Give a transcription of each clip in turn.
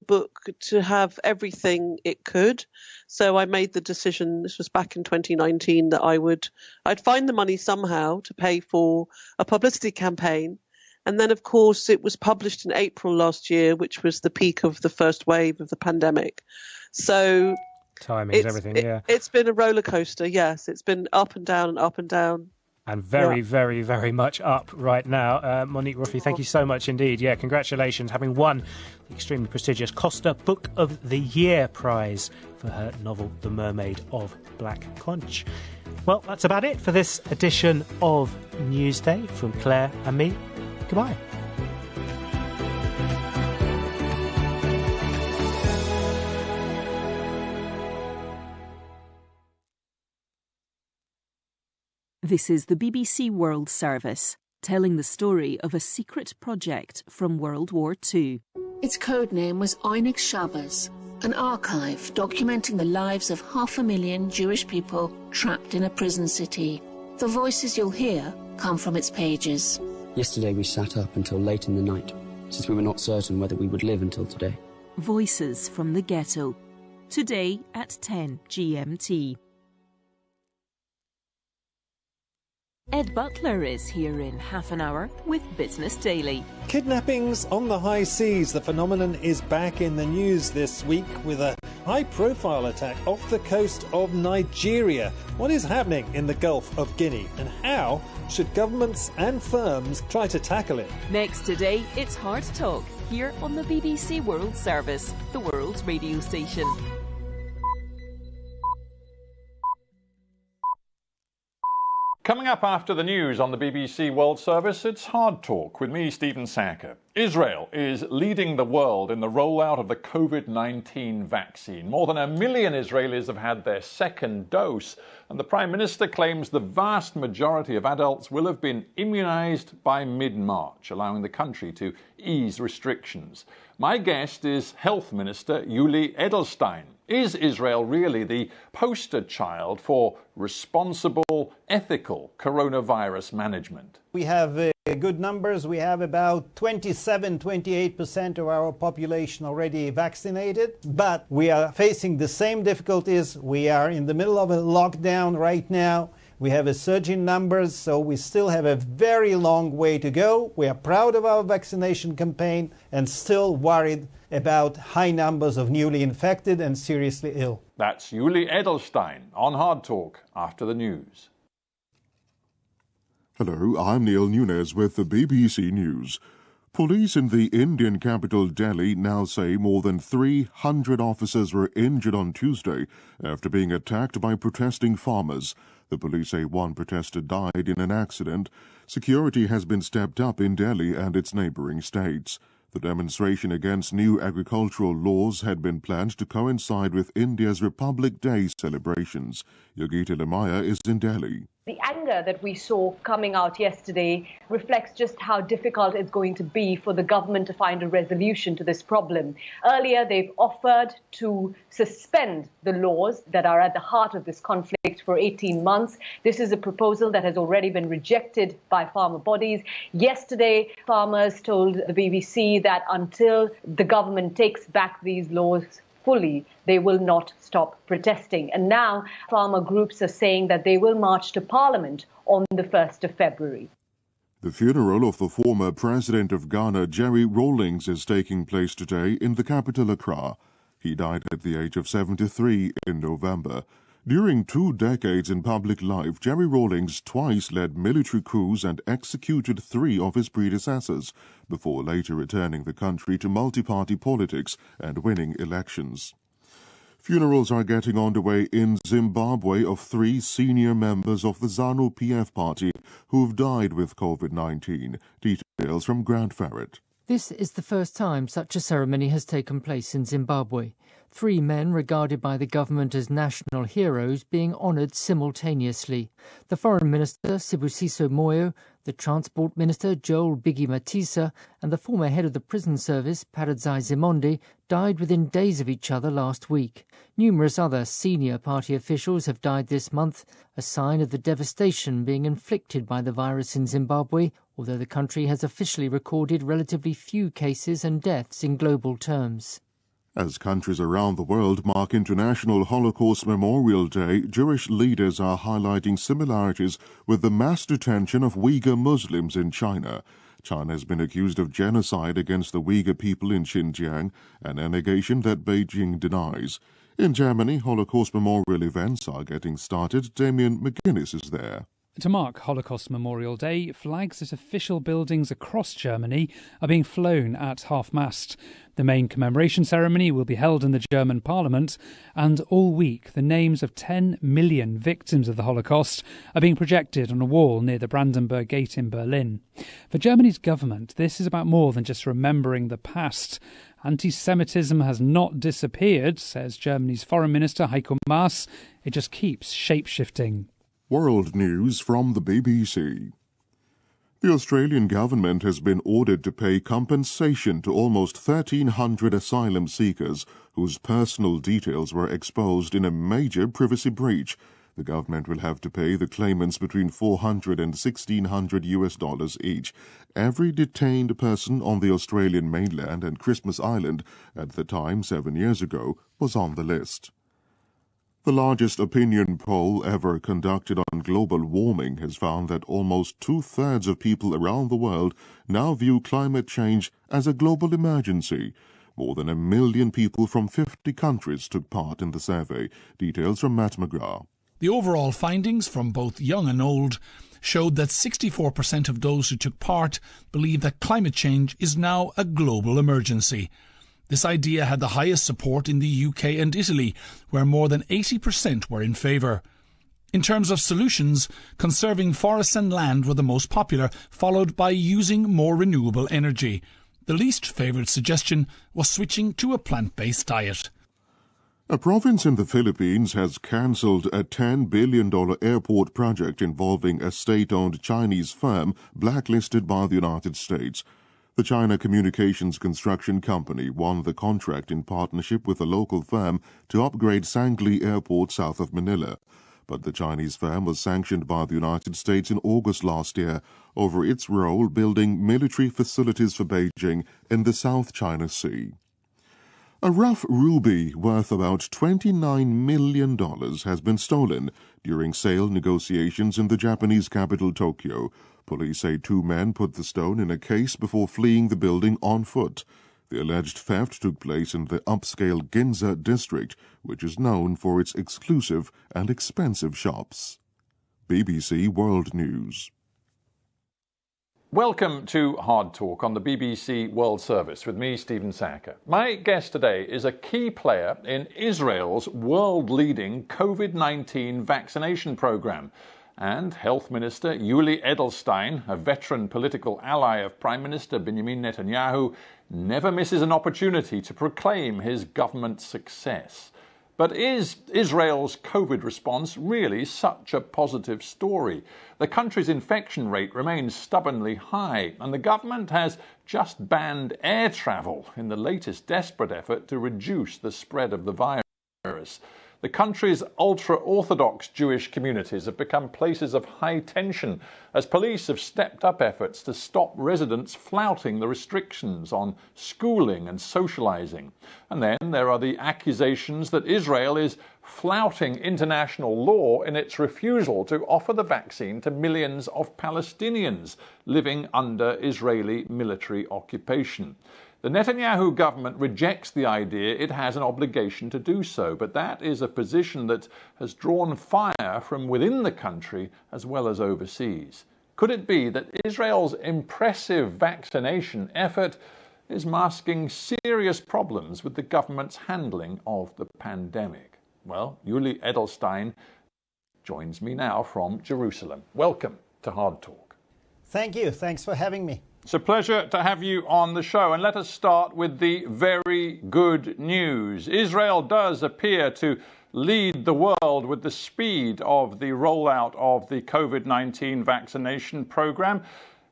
book to have everything it could. So I made the decision, this was back in 2019, that I'd find the money somehow to pay for a publicity campaign. And then, of course, it was published in April last year, which was the peak of the first wave of the pandemic. So timing is everything, yeah. It's been a roller coaster, yes. It's been up and down and up and down. And very, very, very much up right now. Monique Ruffey, thank you so much indeed. Yeah, congratulations, having won the extremely prestigious Costa Book of the Year prize for her novel The Mermaid of Black Conch. Well, that's about it for this edition of Newsday. From Claire and me, goodbye. This is the BBC World Service, telling the story of a secret project from World War II. Its code name was Oynik Shabbos, an archive documenting the lives of 500,000 Jewish people trapped in a prison city. The voices you'll hear come from its pages. Yesterday we sat up until late in the night, since we were not certain whether we would live until today. Voices from the Ghetto. Today at 10 GMT. Ed Butler is here in half an hour with Business Daily. Kidnappings on the high seas. The phenomenon is back in the news this week with a high-profile attack off the coast of Nigeria. What is happening in the Gulf of Guinea, and how should governments and firms try to tackle it? Next today, it's Hard Talk here on the BBC World Service, the world's radio station. Coming up after the news on the BBC World Service, it's Hard Talk with me, Stephen Sacker. Israel is leading the world in the rollout of the COVID-19 vaccine. More than 1 million Israelis have had their second dose, and the Prime Minister claims the vast majority of adults will have been immunised by mid-March, allowing the country to ease restrictions. My guest is Health Minister Yuli Edelstein. Is Israel really the poster child for responsible, ethical coronavirus management? We have good numbers. We have about 28% of our population already vaccinated, but we are facing the same difficulties. We are in the middle of a lockdown right now. We have a surge in numbers, so we still have a very long way to go. We are proud of our vaccination campaign and still worried about high numbers of newly infected and seriously ill. That's Yuli Edelstein on Hard Talk after the news. Hello, I'm Neil Nunes with the BBC News. Police in the Indian capital Delhi now say more than 300 officers were injured on Tuesday after being attacked by protesting farmers. The police say one protester died in an accident. Security has been stepped up in Delhi and its neighbouring states. The demonstration against new agricultural laws had been planned to coincide with India's Republic Day celebrations. Yogita Lamaya is in Delhi. The anger that we saw coming out yesterday reflects just how difficult it's going to be for the government to find a resolution to this problem. Earlier, they've offered to suspend the laws that are at the heart of this conflict for 18 months. This is a proposal that has already been rejected by farmer bodies. Yesterday, farmers told the BBC that until the government takes back these laws fully, they will not stop protesting. And now farmer groups are saying that they will march to Parliament on the 1st of February. The funeral of the former president of Ghana, Jerry Rawlings, is taking place today in the capital Accra. He died at the age of 73 in November. During 2 decades in public life, Jerry Rawlings twice led military coups and executed 3 of his predecessors, before later returning the country to multi-party politics and winning elections. Funerals are getting underway in Zimbabwe of 3 senior members of the ZANU-PF party who've died with COVID-19. Details from Grant Farrett. This is the first time such a ceremony has taken place in Zimbabwe. 3 men regarded by the government as national heroes being honoured simultaneously. The Foreign Minister, Sibusiso Moyo, the Transport Minister, Joel Biggie Matisa, and the former head of the prison service, Paradzai Zimonde, died within days of each other last week. Numerous other senior party officials have died this month, a sign of the devastation being inflicted by the virus in Zimbabwe, although the country has officially recorded relatively few cases and deaths in global terms. As countries around the world mark International Holocaust Memorial Day, Jewish leaders are highlighting similarities with the mass detention of Uyghur Muslims in China. China has been accused of genocide against the Uyghur people in Xinjiang, an allegation that Beijing denies. In Germany, Holocaust memorial events are getting started. Damien McGuinness is there. To mark Holocaust Memorial Day, flags at official buildings across Germany are being flown at half-mast. The main commemoration ceremony will be held in the German parliament, and all week the names of 10 million victims of the Holocaust are being projected on a wall near the Brandenburg Gate in Berlin. For Germany's government, this is about more than just remembering the past. Anti-Semitism has not disappeared, says Germany's Foreign Minister Heiko Maas. It just keeps shape-shifting. World news from the BBC. The Australian government has been ordered to pay compensation to almost 1,300 asylum seekers whose personal details were exposed in a major privacy breach. The government will have to pay the claimants between $400 and $1,600 each. Every detained person on the Australian mainland and Christmas Island at the time 7 years ago was on the list. The largest opinion poll ever conducted on global warming has found that almost two-thirds of people around the world now view climate change as a global emergency. More than 1 million people from 50 countries took part in the survey. Details from Matt McGrath. The overall findings from both young and old showed that 64% of those who took part believe that climate change is now a global emergency. This idea had the highest support in the UK and Italy, where more than 80% were in favour. In terms of solutions, conserving forests and land were the most popular, followed by using more renewable energy. The least favoured suggestion was switching to a plant-based diet. A province in the Philippines has cancelled a $10 billion airport project involving a state-owned Chinese firm blacklisted by the United States. The China Communications Construction Company won the contract in partnership with a local firm to upgrade Sangli Airport south of Manila. But the Chinese firm was sanctioned by the United States in August last year over its role building military facilities for Beijing in the South China Sea. A rough ruby worth about $29 million has been stolen during sale negotiations in the Japanese capital Tokyo. Police say 2 men put the stone in a case before fleeing the building on foot. The alleged theft took place in the upscale Ginza district, which is known for its exclusive and expensive shops. BBC World News. Welcome to Hard Talk on the BBC World Service with me, Stephen Sacker. My guest today is a key player in Israel's world-leading COVID-19 vaccination programme. And Health Minister Yuli Edelstein, a veteran political ally of Prime Minister Benjamin Netanyahu, never misses an opportunity to proclaim his government's success. But is Israel's COVID response really such a positive story? The country's infection rate remains stubbornly high, and the government has just banned air travel in the latest desperate effort to reduce the spread of the virus. The country's ultra-Orthodox Jewish communities have become places of high tension as police have stepped up efforts to stop residents flouting the restrictions on schooling and socializing. And then there are the accusations that Israel is flouting international law in its refusal to offer the vaccine to millions of Palestinians living under Israeli military occupation. The Netanyahu government rejects the idea it has an obligation to do so, but that is a position that has drawn fire from within the country as well as overseas. Could it be that Israel's impressive vaccination effort is masking serious problems with the government's handling of the pandemic? Well, Yuli Edelstein joins me now from Jerusalem. Welcome to Hard Talk. Thank you. Thanks for having me. It's a pleasure to have you on the show. And let us start with the very good news. Israel does appear to lead the world with the speed of the rollout of the COVID-19 vaccination program.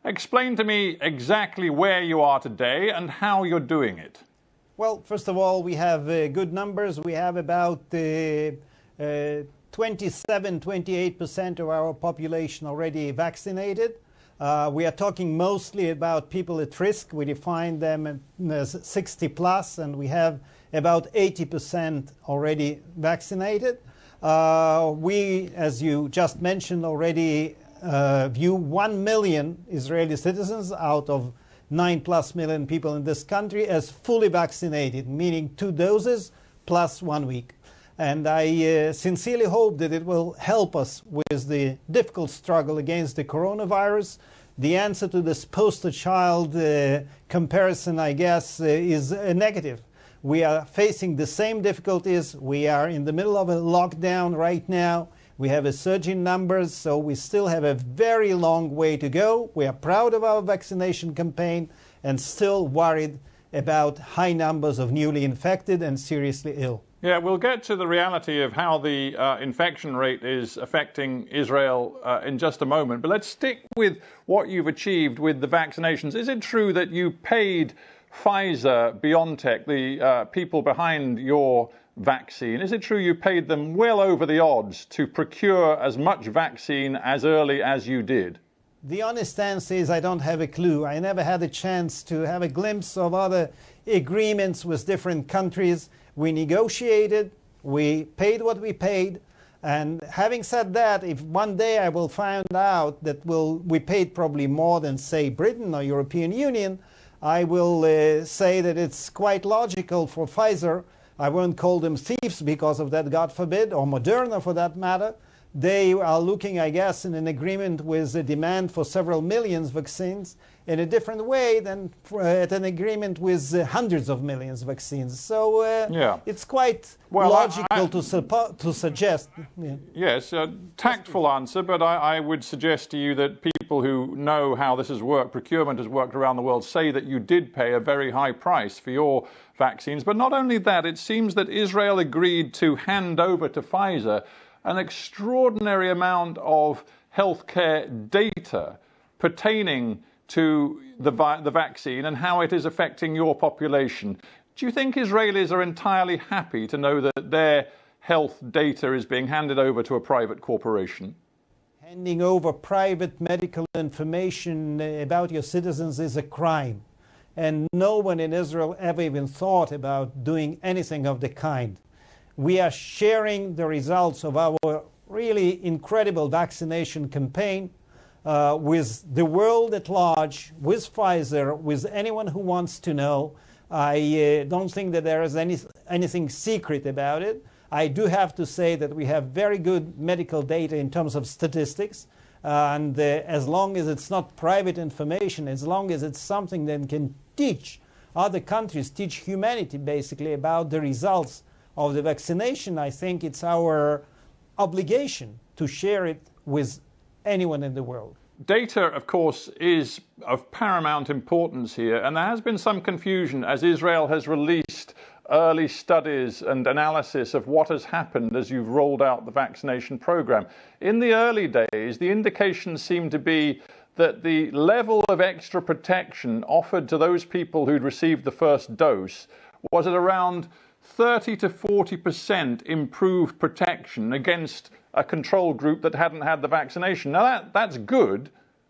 Explain to me exactly where you are today and how you're doing it. Well, first of all, we have good numbers. We have about 28% of our population already vaccinated. We are talking mostly about people at risk. We define them as 60 plus, and we have about 80% already vaccinated. We, as you just mentioned already, view 1 million Israeli citizens out of 9+ million people in this country as fully vaccinated, meaning 2 doses plus 1 week. And I sincerely hope that it will help us with the difficult struggle against the coronavirus. The answer to this poster child comparison, I guess, is negative. We are facing the same difficulties. We are in the middle of a lockdown right now. We have a surge in numbers, so we still have a very long way to go. We are proud of our vaccination campaign and still worried about high numbers of newly infected and seriously ill. Yeah, we'll get to the reality of how the infection rate is affecting Israel in just a moment. But let's stick with what you've achieved with the vaccinations. Is it true that you paid Pfizer, BioNTech, the people behind your vaccine, is it true you paid them well over the odds to procure as much vaccine as early as you did? The honest answer is I don't have a clue. I never had a chance to have a glimpse of other agreements with different countries. We negotiated, we paid what we paid, and having said that, if one day I will find out that we paid probably more than, say, Britain or European Union, I will say that it's quite logical for Pfizer. I won't call them thieves because of that, God forbid, or Moderna for that matter. They are looking, I guess, in an agreement with a demand for several millions vaccines in a different way than at an agreement with hundreds of millions of vaccines. So it's quite logical to suggest. Yeah. Yes, a tactful answer, but I would suggest to you that people who know how this has worked, procurement has worked around the world, say that you did pay a very high price for your vaccines. But not only that, it seems that Israel agreed to hand over to Pfizer an extraordinary amount of healthcare data pertaining to the vaccine and how it is affecting your population. Do you think Israelis are entirely happy to know that their health data is being handed over to a private corporation? Handing over private medical information about your citizens is a crime. And no one in Israel ever even thought about doing anything of the kind. We are sharing the results of our really incredible vaccination campaign with the world at large, with Pfizer, with anyone who wants to know. I don't think that there is anything secret about it. I do have to say that we have very good medical data in terms of statistics. And as long as it's not private information, as long as it's something that can teach other countries, teach humanity basically about the results of the vaccination, I think it's our obligation to share it with anyone in the world. Data, of course, is of paramount importance here, and there has been some confusion as Israel has released early studies and analysis of what has happened as you've rolled out the vaccination program. In the early days, the indications seemed to be that the level of extra protection offered to those people who'd received the first dose was at around 30 to 40% improved protection against a control group that hadn't had the vaccination. Now that's good,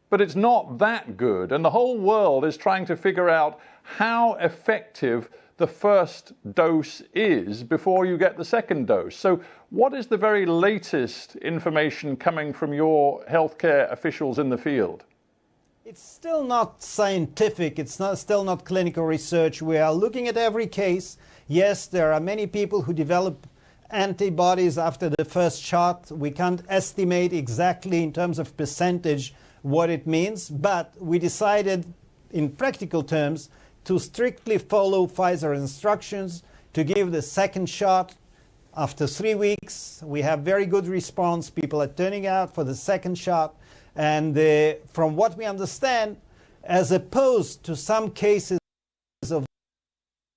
but it's not that good. And the whole world is trying to figure out how effective the first dose is before you get the second dose. So what is the very latest information coming from your healthcare officials in the field? It's still not scientific. It's still not clinical research. We are looking at every case. Yes, there are many people who develop antibodies after the first shot. We can't estimate exactly in terms of percentage what it means, but we decided in practical terms to strictly follow Pfizer instructions to give the second shot after 3 weeks. We have very good response. People are turning out for the second shot. And from what we understand, as opposed to some cases of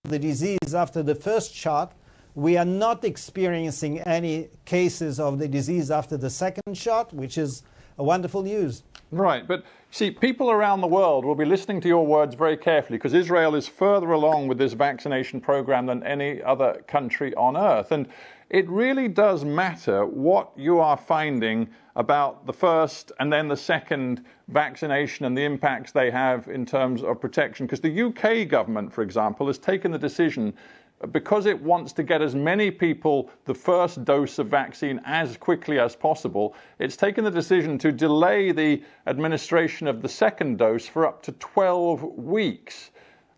the disease after the first shot, we are not experiencing any cases of the disease after the second shot, which is a wonderful news. Right, but see, people around the world will be listening to your words very carefully because Israel is further along with this vaccination program than any other country on earth. And it really does matter what you are finding about the first and then the second vaccination and the impacts they have in terms of protection. Because the UK government, for example, has taken the decision because it wants to get as many people the first dose of vaccine as quickly as possible, it's taken the decision to delay the administration of the second dose for up to 12 weeks.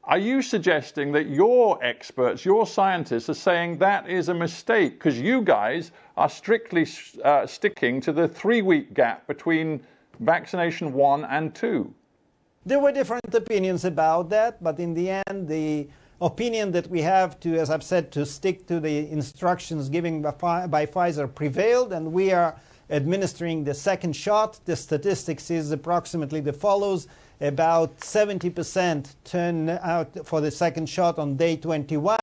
Are you suggesting that your experts, your scientists, are saying that is a mistake because you guys are strictly sticking to the 3-week gap between vaccination 1 and 2? There were different opinions about that, but in the end, the opinion that we have to, as I've said, to stick to the instructions given by Pfizer prevailed, and we are administering the second shot. The statistics is approximately the follows. About 70% turn out for the second shot on day 21.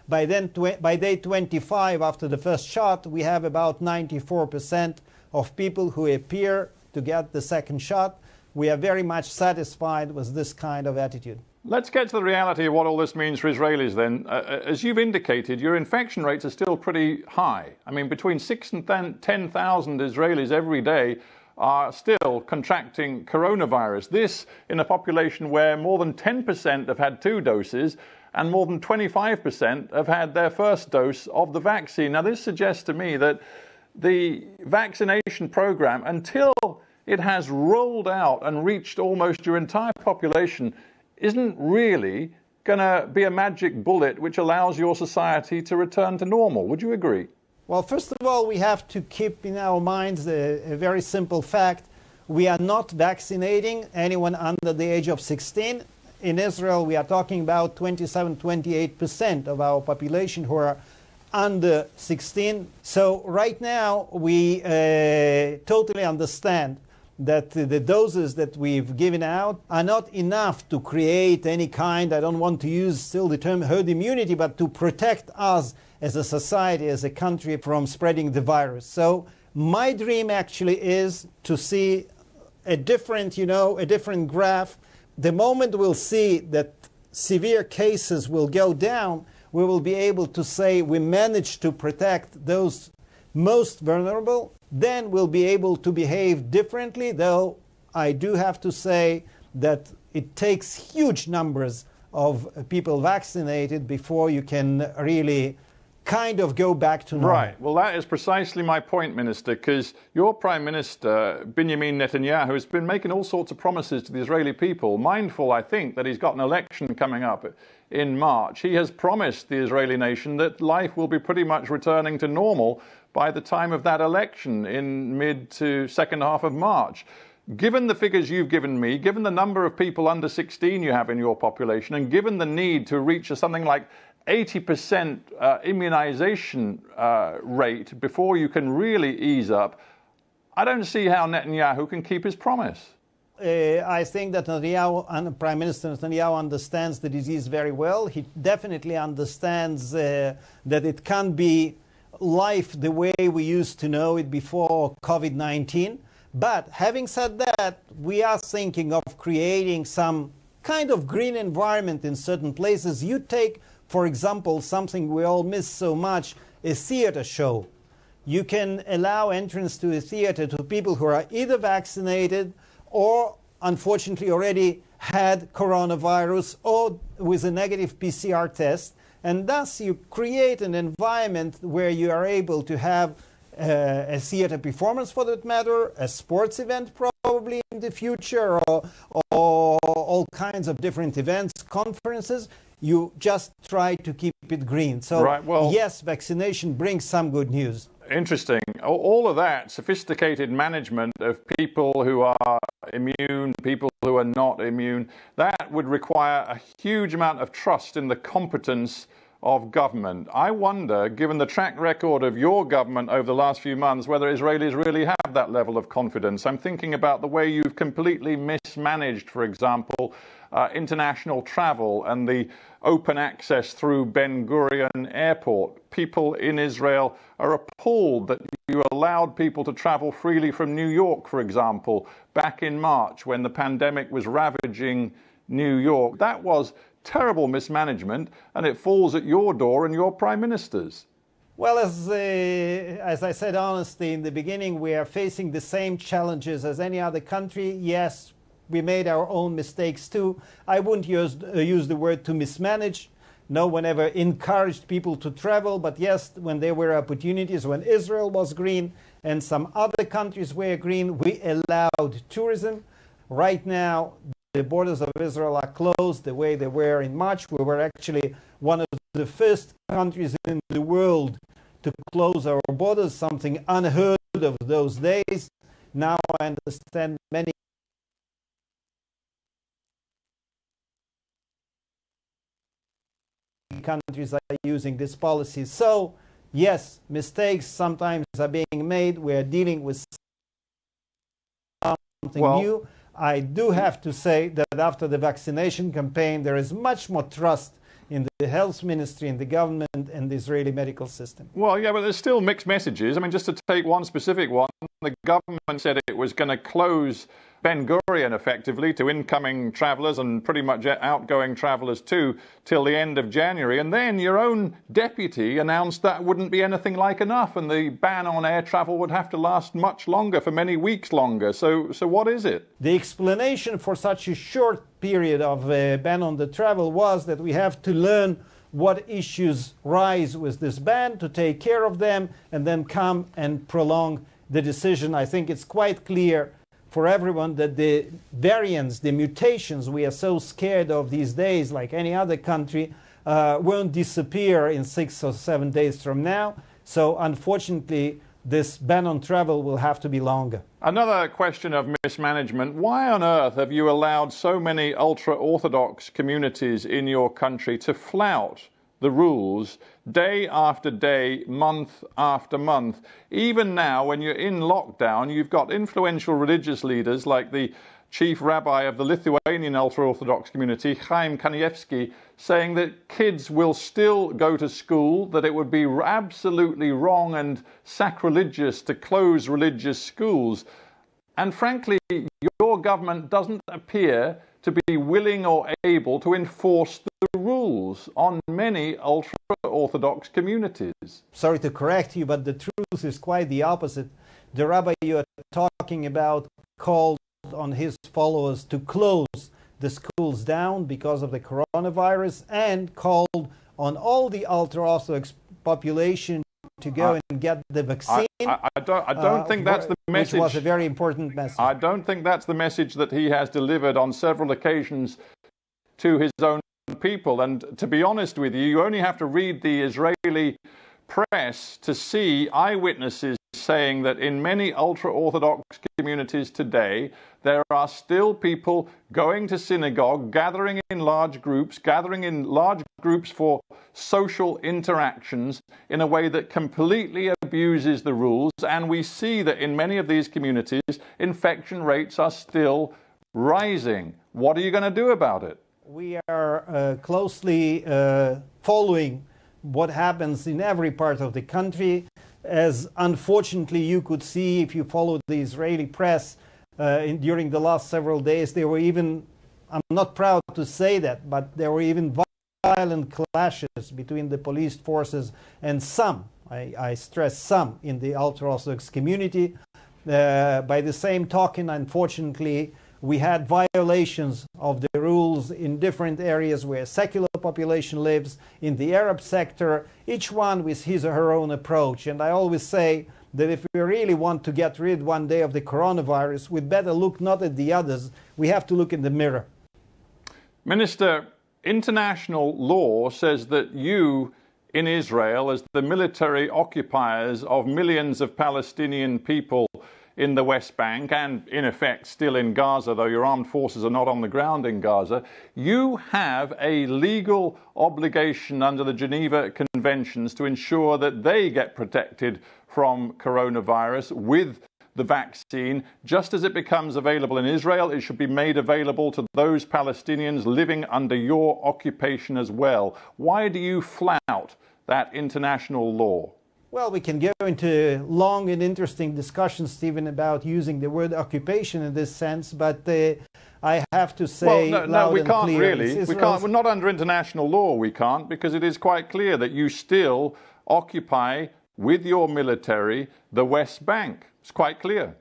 By day 25, after the first shot, we have about 94% of people who appear to get the second shot. We are very much satisfied with this kind of attitude. Let's get to the reality of what all this means for Israelis then. As you've indicated, your infection rates are still pretty high. I mean, between 6,000 and 10,000 Israelis every day are still contracting coronavirus. This in a population where more than 10% have had 2 doses and more than 25% have had their first dose of the vaccine. Now, this suggests to me that the vaccination program, until it has rolled out and reached almost your entire population, isn't really going to be a magic bullet which allows your society to return to normal. Would you agree? Well, first of all, we have to keep in our minds a very simple fact. We are not vaccinating anyone under the age of 16. In Israel, we are talking about 27-28% of our population who are under 16. So right now, we totally understand that the doses that we've given out are not enough to create any kind, I don't want to use still the term herd immunity, but to protect us as a society, as a country from spreading the virus. So my dream actually is to see a different, a different graph. The moment we'll see that severe cases will go down, we will be able to say we managed to protect those most vulnerable. Then we'll be able to behave differently, though I do have to say that it takes huge numbers of people vaccinated before you can really kind of go back to normal. Right. Well, that is precisely my point, Minister, because your Prime Minister, Benjamin Netanyahu, has been making all sorts of promises to the Israeli people, mindful, I think, that he's got an election coming up in March. He has promised the Israeli nation that life will be pretty much returning to normal by the time of that election in mid to second half of March. Given the figures you've given me, given the number of people under 16 you have in your population, and given the need to reach something like 80% immunization rate before you can really ease up, I don't see how Netanyahu can keep his promise. I think that Prime Minister Netanyahu understands the disease very well. He definitely understands that it can't be life the way we used to know it before COVID-19. But having said that, we are thinking of creating some kind of green environment in certain places. You take, for example, something we all miss so much, a theater show. You can allow entrance to a theater to people who are either vaccinated or unfortunately already had coronavirus or with a negative PCR test. And thus you create an environment where you are able to have a theater performance, for that matter, a sports event probably in the future, or all kinds of different events, conferences. You just try to keep it green. So right, well, yes, vaccination brings some good news. Interesting. All of that sophisticated management of people who are immune, people who are not immune, that would require a huge amount of trust in the competence of government. I wonder, given the track record of your government over the last few months, whether Israelis really have that level of confidence. I'm thinking about the way you've completely mismanaged, for example, international travel and the open access through Ben Gurion Airport. People in Israel are appalled that you allowed people to travel freely from New York, for example, back in March when the pandemic was ravaging New York. That was terrible mismanagement, and it falls at your door and your Prime Minister's. Well, as I said honestly in the beginning, we are facing the same challenges as any other country. Yes, we made our own mistakes too. I wouldn't use the word to mismanage. no one ever encouraged people to travel, but yes, when there were opportunities, when Israel was green and some other countries were green, we allowed tourism. Right now, the borders of Israel are closed the way they were in March. We were actually one of the first countries in the world to close our borders, something unheard of those days. Now I understand many countries are using this policy. So, yes, mistakes sometimes are being made. We are dealing with something new. I do have to say that after the vaccination campaign, there is much more trust in the health ministry, in the government, and the Israeli medical system. Well, yeah, but there's still mixed messages. I mean, just to take one specific one, the government said it was going to close Ben Gurion effectively to incoming travellers and pretty much outgoing travellers too till the end of January. And then your own deputy announced that wouldn't be anything like enough and the ban on air travel would have to last much longer, for many weeks longer. So what is it? The explanation for such a short period of ban on the travel was that we have to learn what issues rise with this ban, to take care of them, and then come and prolong the decision. I think it's quite clear for everyone that the variants, the mutations we are so scared of these days, like any other country, won't disappear in 6 or 7 days from now. So unfortunately, this ban on travel will have to be longer. Another question of mismanagement. Why on earth have you allowed so many ultra-Orthodox communities in your country to flout the rules day after day, month after month? Even now, when you're in lockdown, you've got influential religious leaders like the chief rabbi of the Lithuanian ultra-Orthodox community, Chaim Kanievsky, saying that kids will still go to school, that it would be absolutely wrong and sacrilegious to close religious schools. And frankly, your government doesn't appear to be willing or able to enforce the rules on many ultra-Orthodox communities. Sorry to correct you, but the truth is quite the opposite. The rabbi you are talking about called on his followers to close the schools down because of the coronavirus and called on all the ultra-Orthodox population to go and get the vaccine. I don't think that's the message. Which was a very important message. I don't think that's the message that he has delivered on several occasions to his own people. And to be honest with you, you only have to read the Israeli press to see eyewitnesses saying that in many ultra-Orthodox communities today, there are still people going to synagogue, gathering in large groups for social interactions in a way that completely abuses the rules. And we see that in many of these communities, infection rates are still rising. What are you going to do about it? We are closely following what happens in every part of the country. As unfortunately you could see if you followed the Israeli press during the last several days, there were even, I'm not proud to say that, but there were even violent clashes between the police forces and some, I stress some, in the ultra-Orthodox community. By the same token, unfortunately, we had violations of the rules in different areas where secular population lives, in the Arab sector, each one with his or her own approach. And I always say that if we really want to get rid one day of the coronavirus, we'd better look not at the others, we have to look in the mirror. Minister, international law says that you in Israel, as the military occupiers of millions of Palestinian people in the West Bank and, in effect, still in Gaza, though your armed forces are not on the ground in Gaza, you have a legal obligation under the Geneva Conventions to ensure that they get protected from coronavirus with the vaccine. Just as it becomes available in Israel, it should be made available to those Palestinians living under your occupation as well. Why do you flout that international law? Well, we can go into long and interesting discussions, Stephen, about using the word occupation in this sense, but I have to say, well, no, we can't really. We can't. We're not under international law. We can't, because it is quite clear that you still occupy with your military the West Bank. It's quite clear.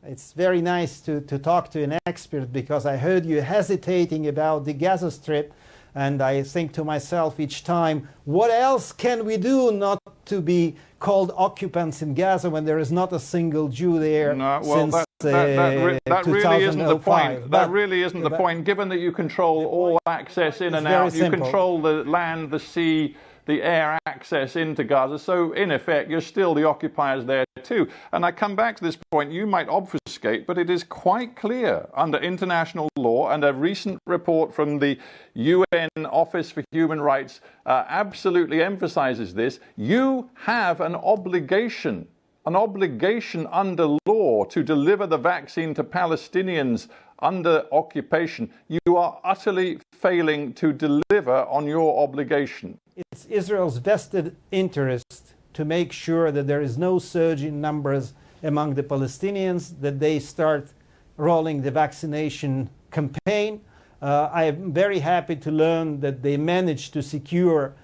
It's very nice to talk to an expert, because I heard you hesitating about the Gaza Strip. And I think to myself each time, what else can we do not to be called occupants in Gaza when there is not a single Jew there since that really isn't the point. But that really isn't the point. Given that you control all access in and out, you control the land, the sea, the air access into Gaza. So, in effect, you're still the occupiers there too. And I come back to this point, you might obfuscate, but it is quite clear under international law, and a recent report from the UN Office for Human Rights absolutely emphasizes this. You have an obligation under law to deliver the vaccine to Palestinians under occupation. You are utterly failing to deliver on your obligation. It's Israel's vested interest to make sure that there is no surge in numbers among the Palestinians, that they start rolling the vaccination campaign. I am very happy to learn that they managed to secure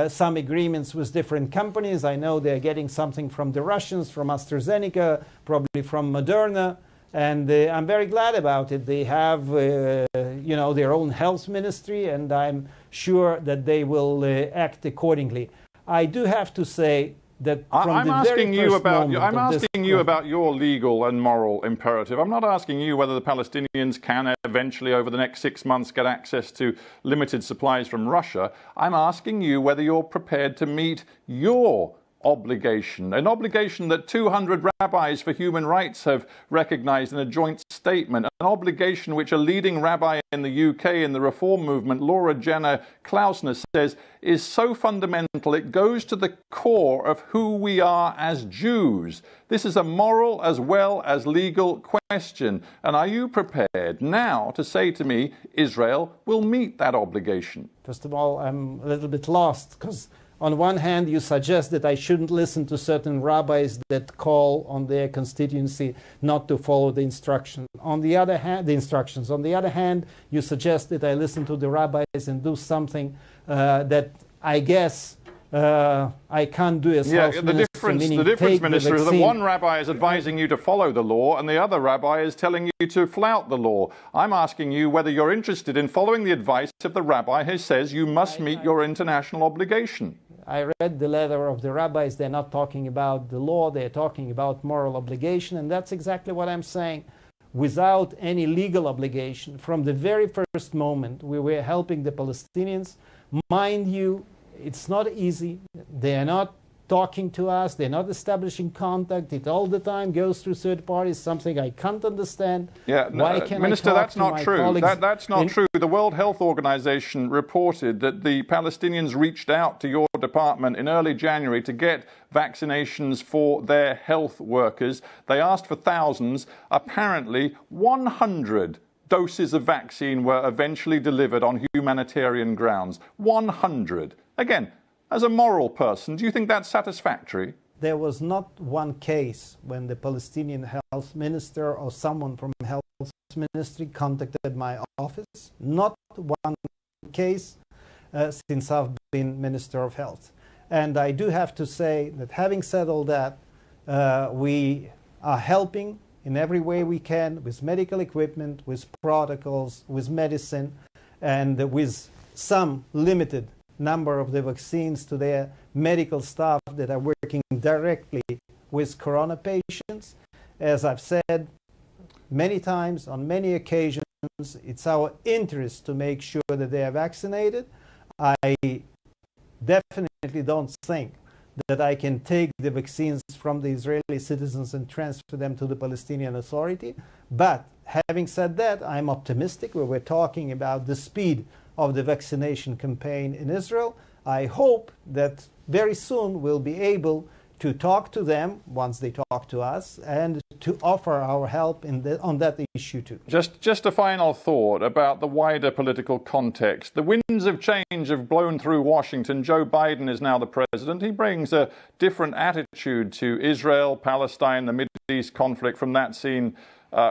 some agreements with different companies. I know they're getting something from the Russians, from AstraZeneca, probably from Moderna. And I'm very glad about it. They have, their own health ministry, and I'm sure that they will act accordingly. I do have to say that I'm asking you about your legal and moral imperative. I'm not asking you whether the Palestinians can eventually, over the next 6 months, get access to limited supplies from Russia. I'm asking you whether you're prepared to meet your obligation, an obligation that 200 rabbis for human rights have recognized in a joint statement, an obligation which a leading rabbi in the UK in the reform movement, Laura Jenner Klausner, says is so fundamental it goes to the core of who we are as Jews. This is a moral as well as legal question. And are you prepared now to say to me, Israel will meet that obligation? First of all, I'm a little bit lost, because on one hand, you suggest that I shouldn't listen to certain rabbis that call on their constituency not to follow the instructions. On the other hand, you suggest that I listen to the rabbis and do something that I guess I can't do as health minister. The difference, Minister, is that one rabbi is advising you to follow the law and the other rabbi is telling you to flout the law. I'm asking you whether you're interested in following the advice of the rabbi who says you must meet your international obligation. I read the letter of the rabbis. They're not talking about the law. They're talking about moral obligation. And that's exactly what I'm saying. Without any legal obligation, from the very first moment we were helping the Palestinians, mind you, it's not easy. They are not talking to us. They're not establishing contact. It all the time goes through third parties, something I can't understand. Minister, that's not true. That's not true. The World Health Organization reported that the Palestinians reached out to your department in early January to get vaccinations for their health workers. They asked for thousands. Apparently, 100 doses of vaccine were eventually delivered on humanitarian grounds. 100. Again, as a moral person, do you think that's satisfactory? There was not one case when the Palestinian health minister or someone from health ministry contacted my office. Not one case since I've been Minister of Health. And I do have to say that having said all that, we are helping in every way we can with medical equipment, with protocols, with medicine, and with some limited number of the vaccines to their medical staff that are working directly with corona patients. As I've said many times, on many occasions, it's our interest to make sure that they are vaccinated. I definitely don't think that I can take the vaccines from the Israeli citizens and transfer them to the Palestinian Authority. But having said that, I'm optimistic. We're talking about the speed of the vaccination campaign in Israel. I hope that very soon we'll be able to talk to them once they talk to us and to offer our help on that issue too. Just a final thought about the wider political context. The winds of change have blown through Washington. Joe Biden is now the president. He brings a different attitude to Israel, Palestine, the Middle East conflict from that seen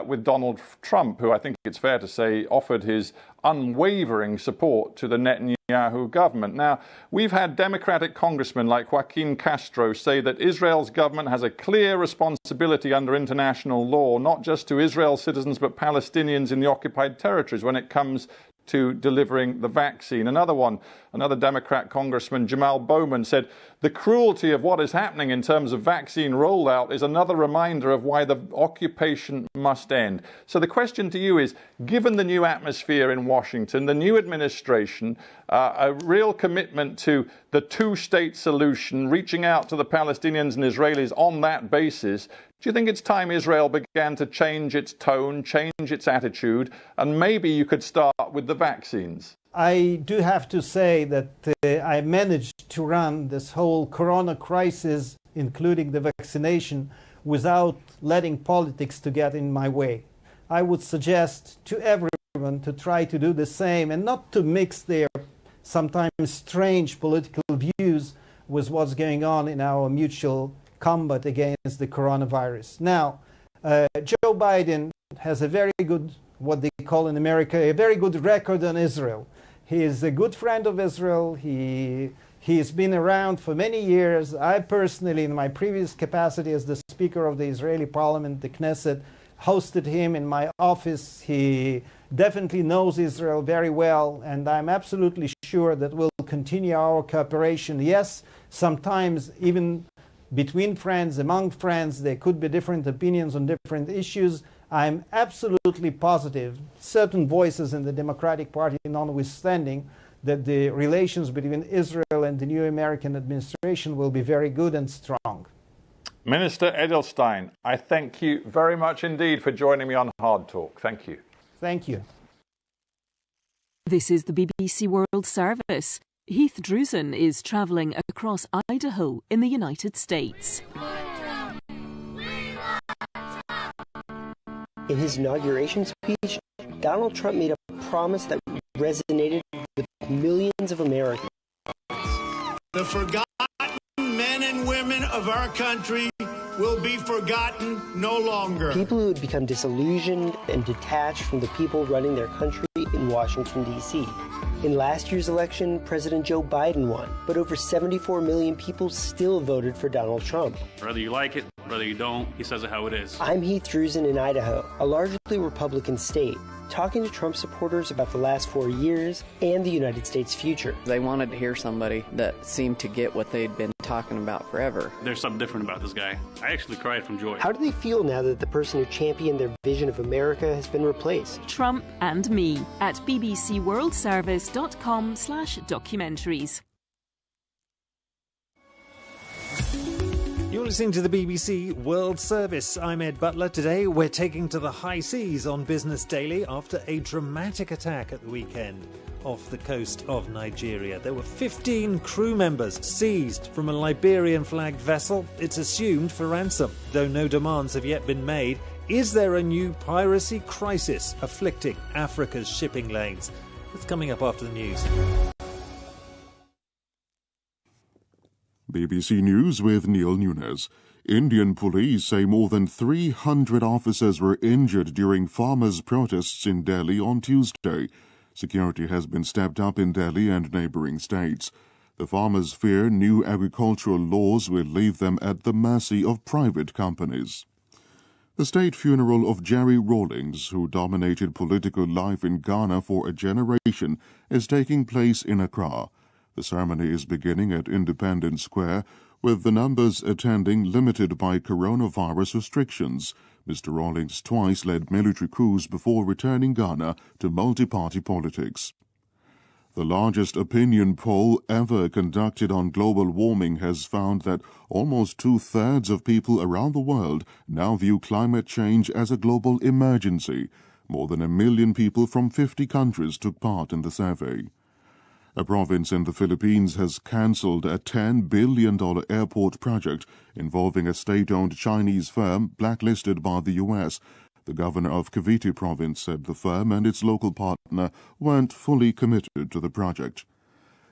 with Donald Trump, who I think it's fair to say offered his unwavering support to the Netanyahu government. Now, we've had Democratic congressmen like Joaquin Castro say that Israel's government has a clear responsibility under international law, not just to Israel citizens, but Palestinians in the occupied territories when it comes to delivering the vaccine. Another Democrat Congressman, Jamal Bowman, said the cruelty of what is happening in terms of vaccine rollout is another reminder of why the occupation must end. So the question to you is, given the new atmosphere in Washington, the new administration, a real commitment to the two-state solution, reaching out to the Palestinians and Israelis on that basis, do you think it's time Israel began to change its tone, change its attitude, and maybe you could start with the vaccines? I do have to say that I managed to run this whole corona crisis, including the vaccination, without letting politics to get in my way. I would suggest to everyone to try to do the same and not to mix their sometimes strange political views with what's going on in our mutual combat against the coronavirus. Now, Joe Biden has a very good, what they call in America, a very good record on Israel. He is a good friend of Israel. He's been around for many years. I personally, in my previous capacity as the Speaker of the Israeli Parliament, the Knesset, hosted him in my office. He definitely knows Israel very well, and I'm absolutely sure that we'll continue our cooperation. Yes, sometimes even between friends, among friends, there could be different opinions on different issues. I'm absolutely positive, certain voices in the Democratic Party notwithstanding, that the relations between Israel and the new American administration will be very good and strong. Minister Edelstein, I thank you very much indeed for joining me on Hard Talk. Thank you. Thank you. This is the BBC World Service. Heath Drusen is travelling across Idaho in the United States. In his inauguration speech, Donald Trump made a promise that resonated with millions of Americans. The forgotten men and women of our country will be forgotten no longer. People who had become disillusioned and detached from the people running their country in Washington, D.C. In last year's election, President Joe Biden won, but over 74 million people still voted for Donald Trump. Whether you like it, whether you don't, he says it how it is. I'm Heath Drusen in Idaho, a largely Republican state, talking to Trump supporters about the last 4 years and the United States' future. They wanted to hear somebody that seemed to get what they'd been talking about forever. There's something different about this guy. I actually cried from joy. How do they feel now that the person who championed their vision of America has been replaced? Trump and me at bbcworldservice.com/documentaries. You're listening to the BBC World Service. I'm Ed Butler. Today we're taking to the high seas on Business Daily after a dramatic attack at the weekend off the coast of Nigeria. There were 15 crew members seized from a Liberian-flagged vessel. It's assumed for ransom, though no demands have yet been made. Is there a new piracy crisis afflicting Africa's shipping lanes? That's coming up after the news. BBC News with Neil Nunes. Indian police say more than 300 officers were injured during farmers' protests in Delhi on Tuesday. Security has been stepped up in Delhi and neighbouring states. The farmers fear new agricultural laws will leave them at the mercy of private companies. The state funeral of Jerry Rawlings, who dominated political life in Ghana for a generation, is taking place in Accra. The ceremony is beginning at Independence Square, with the numbers attending limited by coronavirus restrictions. Mr. Rawlings twice led military coups before returning Ghana to multi-party politics. The largest opinion poll ever conducted on global warming has found that almost two-thirds of people around the world now view climate change as a global emergency. More than 1 million people from 50 countries took part in the survey. A province in the Philippines has cancelled a $10 billion airport project involving a state-owned Chinese firm blacklisted by the U.S. The governor of Cavite province said the firm and its local partner weren't fully committed to the project.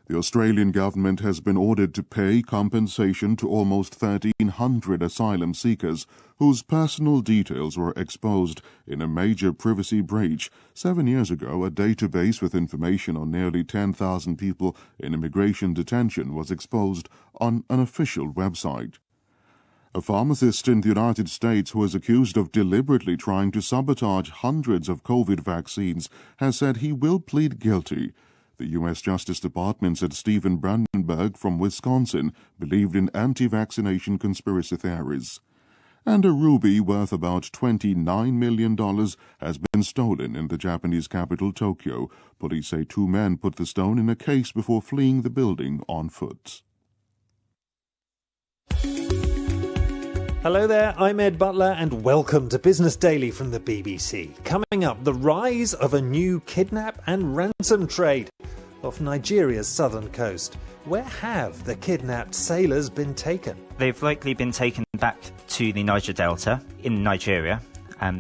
The Australian government has been ordered to pay compensation to almost 1,300 asylum seekers whose personal details were exposed in a major privacy breach. 7 years ago, a database with information on nearly 10,000 people in immigration detention was exposed on an official website. A pharmacist in the United States who is accused of deliberately trying to sabotage hundreds of COVID vaccines has said he will plead guilty. The U.S. Justice Department said Stephen Brandenburg from Wisconsin believed in anti-vaccination conspiracy theories. And a ruby worth about $29 million has been stolen in the Japanese capital, Tokyo. Police say 2 men put the stone in a case before fleeing the building on foot. Hello there, I'm Ed Butler and welcome to Business Daily from the BBC. Coming up, the rise of a new kidnap and ransom trade off Nigeria's southern coast. Where have the kidnapped sailors been taken? They've likely been taken back to the Niger Delta in Nigeria.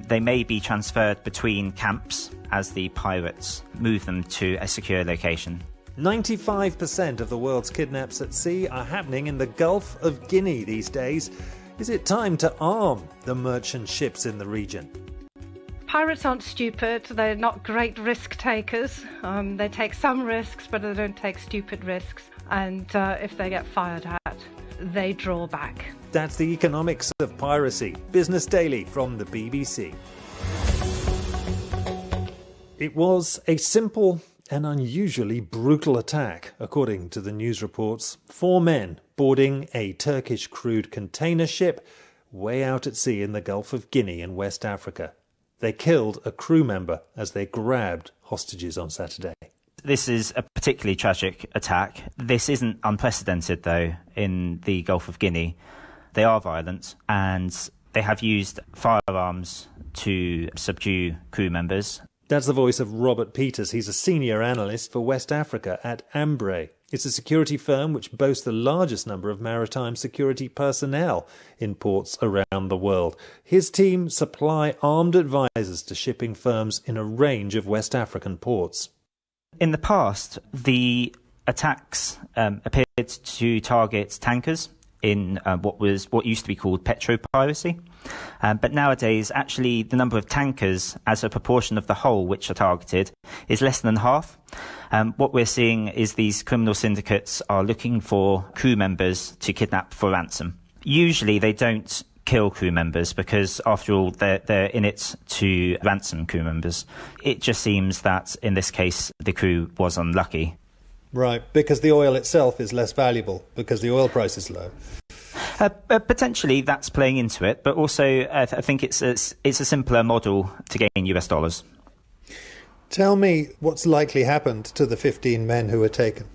They may be transferred between camps as the pirates move them to a secure location. 95% of the world's kidnaps at sea are happening in the Gulf of Guinea these days. Is it time to arm the merchant ships in the region? Pirates aren't stupid. They're not great risk takers. They take some risks, but they don't take stupid risks. And if they get fired at, they draw back. That's the economics of piracy. Business Daily from the BBC. It was a simple and unusually brutal attack, according to the news reports. 4 men boarding a Turkish crude container ship way out at sea in the Gulf of Guinea in West Africa. They killed a crew member as they grabbed hostages on Saturday. This is a particularly tragic attack. This isn't unprecedented, though, in the Gulf of Guinea. They are violent and they have used firearms to subdue crew members. That's the voice of Robert Peters. He's a senior analyst for West Africa at Ambrey. It's a security firm which boasts the largest number of maritime security personnel in ports around the world. His team supply armed advisors to shipping firms in a range of West African ports. In the past, the attacks appeared to target tankers in what used to be called petro-piracy. But nowadays, actually, the number of tankers as a proportion of the whole which are targeted is less than half. What we're seeing is these criminal syndicates are looking for crew members to kidnap for ransom. Usually they don't kill crew members because, after all, they're in it to ransom crew members. It just seems that, in this case, the crew was unlucky. Right, because the oil itself is less valuable, because the oil price is low. Potentially that's playing into it, but also I think it's a simpler model to gain US dollars. Tell me what's likely happened to the 15 men who were taken.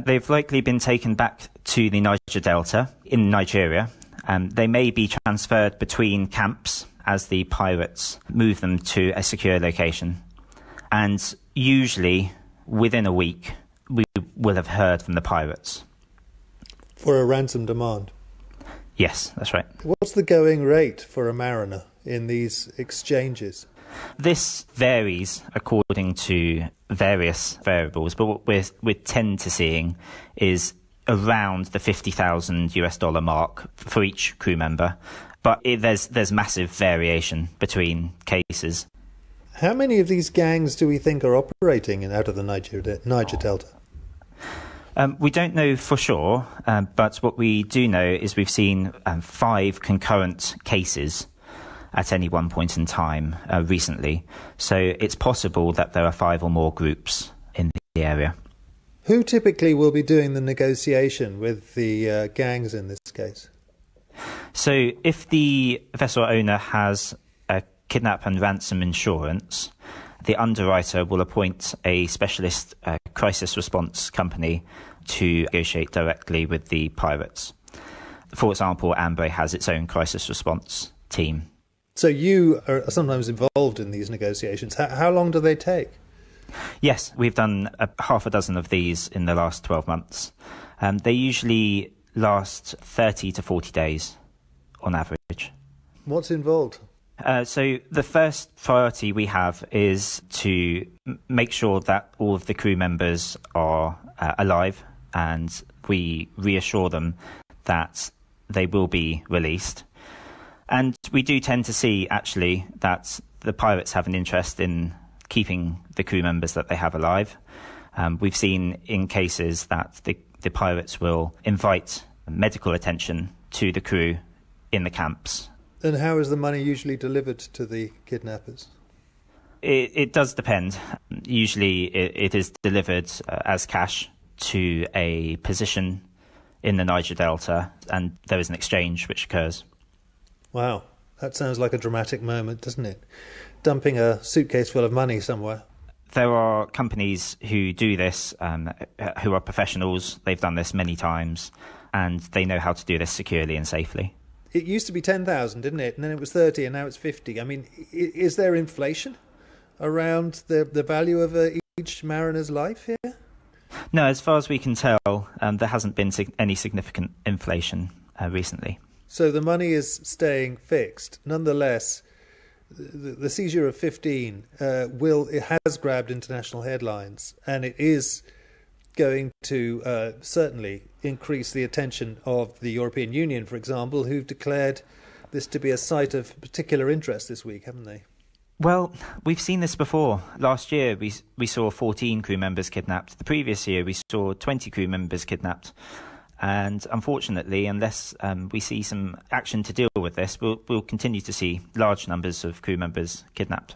They've likely been taken back to the Niger Delta in Nigeria. They may be transferred between camps as the pirates move them to a secure location. And usually, within a week, we will have heard from the pirates. For a ransom demand? Yes, that's right. What's the going rate for a mariner in these exchanges? This varies according to various variables, but what we tend to seeing is around the $50,000 mark for each crew member. But there's massive variation between cases. How many of these gangs do we think are operating out of the Niger Delta? We don't know for sure, but what we do know is we've seen 5 concurrent cases at any one point in time recently. So it's possible that there are 5 or more groups in the area. Who typically will be doing the negotiation with the gangs in this case? So if the vessel owner has a kidnap and ransom insurance, the underwriter will appoint a specialist crisis response company to negotiate directly with the pirates. For example, Ambrey has its own crisis response team. So you are sometimes involved in these negotiations. How long do they take? Yes, we've done half a dozen of these in the last 12 months. They usually last 30 to 40 days on average. What's involved? So the first priority we have is to make sure that all of the crew members are alive, and we reassure them that they will be released. And we do tend to see, actually, that the pirates have an interest in keeping the crew members that they have alive. We've seen in cases that the pirates will invite medical attention to the crew in the camps. And how is the money usually delivered to the kidnappers? It does depend. Usually it is delivered as cash to a position in the Niger Delta, and there is an exchange which occurs. Wow, that sounds like a dramatic moment, doesn't it? Dumping a suitcase full of money somewhere. There are companies who do this, who are professionals. They've done this many times, and they know how to do this securely and safely. It used to be 10,000, didn't it? And then it was 30, and now it's 50. I mean, is there inflation around the value of each mariner's life here? No, as far as we can tell, there hasn't been any significant inflation recently. So the money is staying fixed. Nonetheless, the seizure of 15 it has grabbed international headlines, and it is going to certainly increase the attention of the European Union, for example, who've declared this to be a site of particular interest this week, haven't they? Well, we've seen this before. Last year we saw 14 crew members kidnapped. The previous year we saw 20 crew members kidnapped. And unfortunately, unless we see some action to deal with this, we'll continue to see large numbers of crew members kidnapped.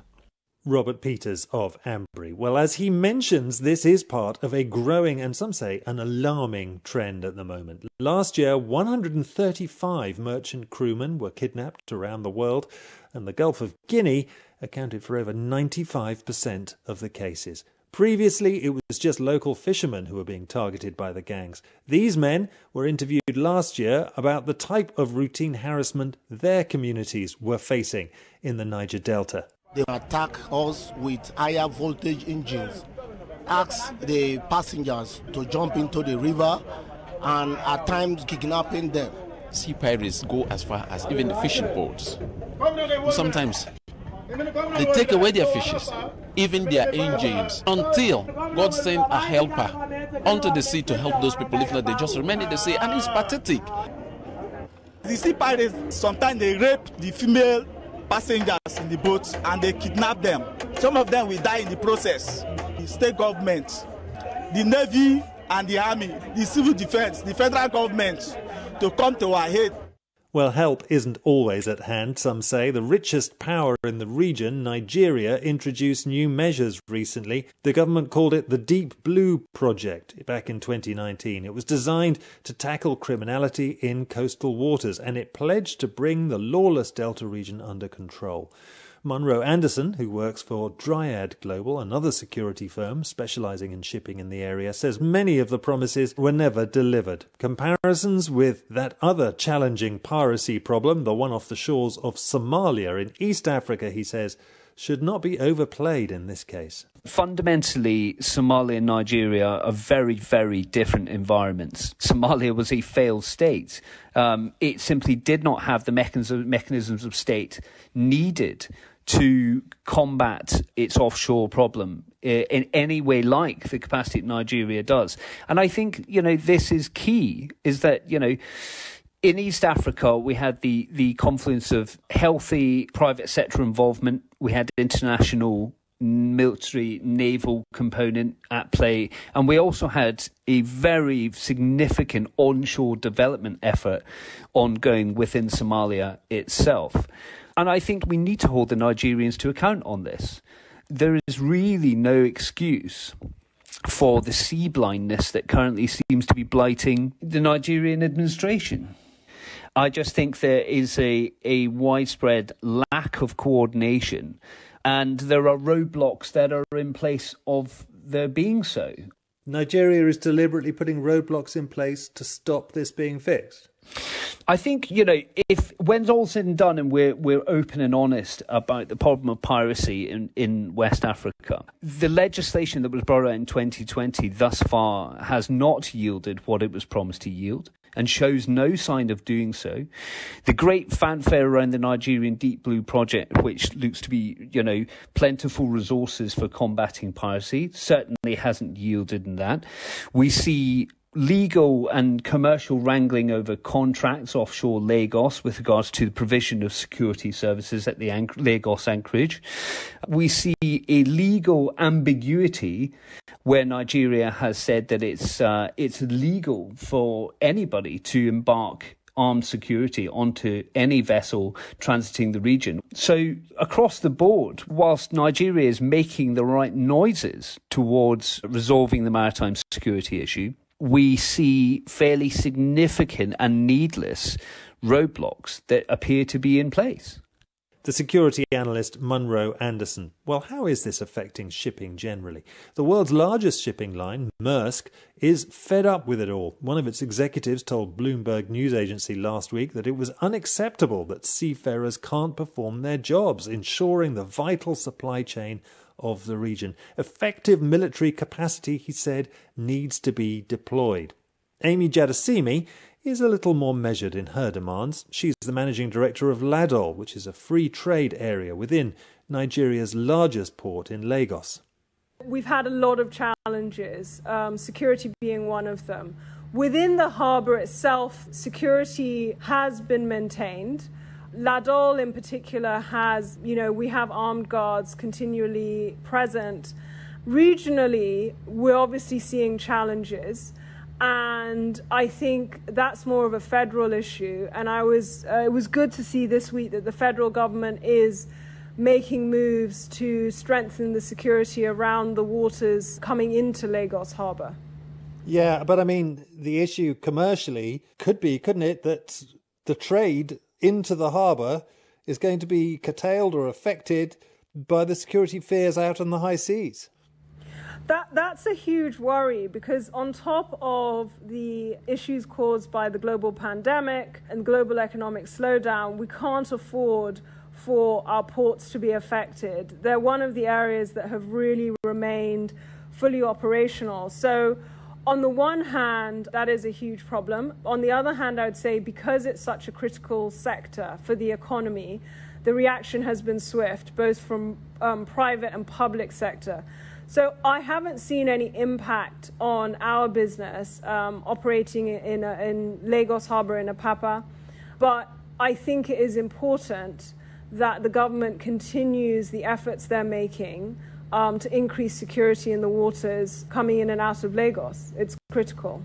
Robert Peters of Ambry. Well, as he mentions, this is part of a growing and some say an alarming trend at the moment. Last year, 135 merchant crewmen were kidnapped around the world, and the Gulf of Guinea accounted for over 95% of the cases. Previously, it was just local fishermen who were being targeted by the gangs. These men were interviewed last year about the type of routine harassment their communities were facing in the Niger Delta. They attack us with higher voltage engines, ask the passengers to jump into the river, and at times kidnapping them. Sea pirates go as far as even the fishing boats. Sometimes they take away their fishes, even their engines, until God sends a helper onto the sea to help those people. If not, they just remain in the sea, and it's pathetic. The sea pirates, sometimes they rape the female passengers in the boats and they kidnap them. Some of them will die in the process. The state government, the Navy and the Army, the civil defense, the federal government to come to our aid. Well, help isn't always at hand, some say. The richest power in the region, Nigeria, introduced new measures recently. The government called it the Deep Blue Project back in 2019. It was designed to tackle criminality in coastal waters, and it pledged to bring the lawless Delta region under control. Munro Anderson, who works for Dryad Global, another security firm specialising in shipping in the area, says many of the promises were never delivered. Comparisons with that other challenging piracy problem, the one off the shores of Somalia in East Africa, he says, should not be overplayed in this case. Fundamentally, Somalia and Nigeria are very, very different environments. Somalia was a failed state. It simply did not have the mechanisms of state needed to combat its offshore problem in any way like the capacity that Nigeria does. And I think, this is key, is that, in East Africa, we had the confluence of healthy private sector involvement. We had international military naval component at play. And we also had a very significant onshore development effort ongoing within Somalia itself. And I think we need to hold the Nigerians to account on this. There is really no excuse for the sea blindness that currently seems to be blighting the Nigerian administration. I just think there is a widespread lack of coordination, and there are roadblocks that are in place of there being so. Nigeria is deliberately putting roadblocks in place to stop this being fixed. I think, if when all's said and done and we're open and honest about the problem of piracy in West Africa, the legislation that was brought out in 2020 thus far has not yielded what it was promised to yield and shows no sign of doing so. The great fanfare around the Nigerian Deep Blue Project, which looks to be, plentiful resources for combating piracy, certainly hasn't yielded in that. We see legal and commercial wrangling over contracts offshore Lagos with regards to the provision of security services at the Lagos anchorage. We see a legal ambiguity where Nigeria has said that it's legal for anybody to embark armed security onto any vessel transiting the region. So across the board, whilst Nigeria is making the right noises towards resolving the maritime security issue, we see fairly significant and needless roadblocks that appear to be in place. The security analyst Munro Anderson. Well, how is this affecting shipping generally? The world's largest shipping line, Maersk, is fed up with it all. One of its executives told Bloomberg News Agency last week that it was unacceptable that seafarers can't perform their jobs, ensuring the vital supply chain of the region. Effective military capacity, he said, needs to be deployed. Amy Jadasimi is a little more measured in her demands. She's the managing director of Ladol, which is a free trade area within Nigeria's largest port in Lagos. We've had a lot of challenges, security being one of them. Within the harbour itself, security has been maintained. Ladol in particular has, we have armed guards continually present. Regionally, we're obviously seeing challenges. And I think that's more of a federal issue. And it was good to see this week that the federal government is making moves to strengthen the security around the waters coming into Lagos Harbour. Yeah, but I mean, the issue commercially could be, couldn't it, that the trade into the harbour is going to be curtailed or affected by the security fears out on the high seas? That's a huge worry, because on top of the issues caused by the global pandemic and global economic slowdown, we can't afford for our ports to be affected. They're one of the areas that have really remained fully operational. So on the one hand, that is a huge problem. On the other hand, I would say because it's such a critical sector for the economy, the reaction has been swift, both from private and public sector. So I haven't seen any impact on our business operating in Lagos Harbour in Apapa, but I think it is important that the government continues the efforts they're making to increase security in the waters coming in and out of Lagos. It's critical.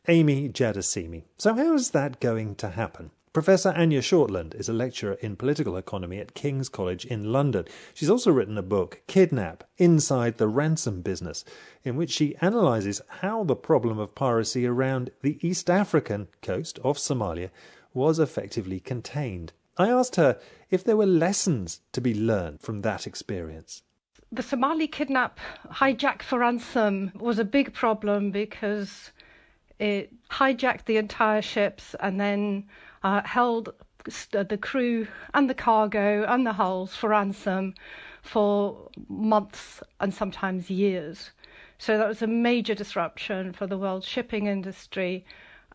Amy Jadasimi. So how is that going to happen? Professor Anya Shortland is a lecturer in political economy at King's College in London. She's also written a book, Kidnap, Inside the Ransom Business, in which she analyses how the problem of piracy around the East African coast of Somalia was effectively contained. I asked her if there were lessons to be learned from that experience. The Somali kidnap, hijack for ransom, was a big problem because it hijacked the entire ships and then held the crew and the cargo and the hulls for ransom for months and sometimes years. So that was a major disruption for the world shipping industry,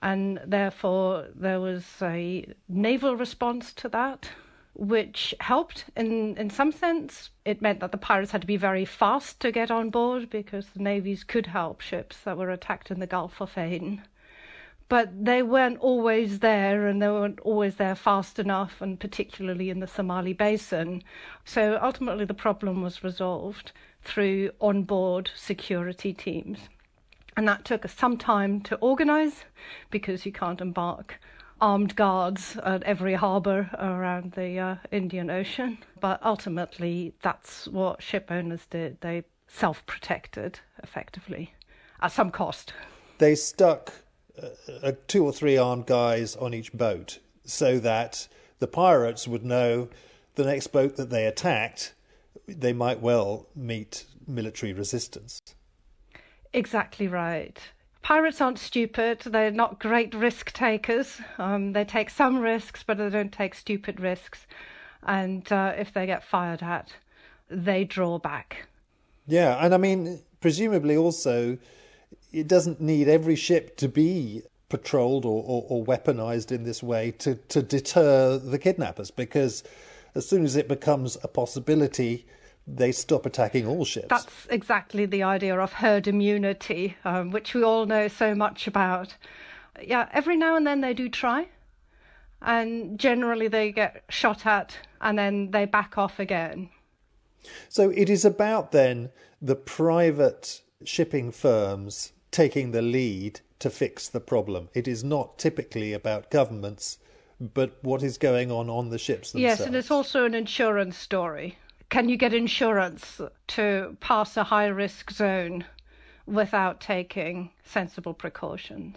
and therefore there was a naval response to that, which helped in some sense. It meant that the pirates had to be very fast to get on board because the navies could help ships that were attacked in the Gulf of Aden. But they weren't always there, and they weren't always there fast enough, and particularly in the Somali basin. So ultimately the problem was resolved through onboard security teams. And that took us some time to organise, because you can't embark armed guards at every harbour around the Indian Ocean. But ultimately that's what ship owners did. They self-protected effectively at some cost. They stuck 2 or 3 armed guys on each boat so that the pirates would know the next boat that they attacked, they might well meet military resistance. Exactly right. Pirates aren't stupid. They're not great risk takers. They take some risks, but they don't take stupid risks. And if they get fired at, they draw back. Yeah, and I mean, presumably also, it doesn't need every ship to be patrolled or weaponized in this way to deter the kidnappers, because as soon as it becomes a possibility, they stop attacking all ships. That's exactly the idea of herd immunity, which we all know so much about. Yeah, every now and then they do try, and generally they get shot at and then they back off again. So it is about then the private shipping firms taking the lead to fix the problem. It is not typically about governments, but what is going on the ships themselves. Yes, and it's also an insurance story. Can you get insurance to pass a high-risk zone without taking sensible precautions?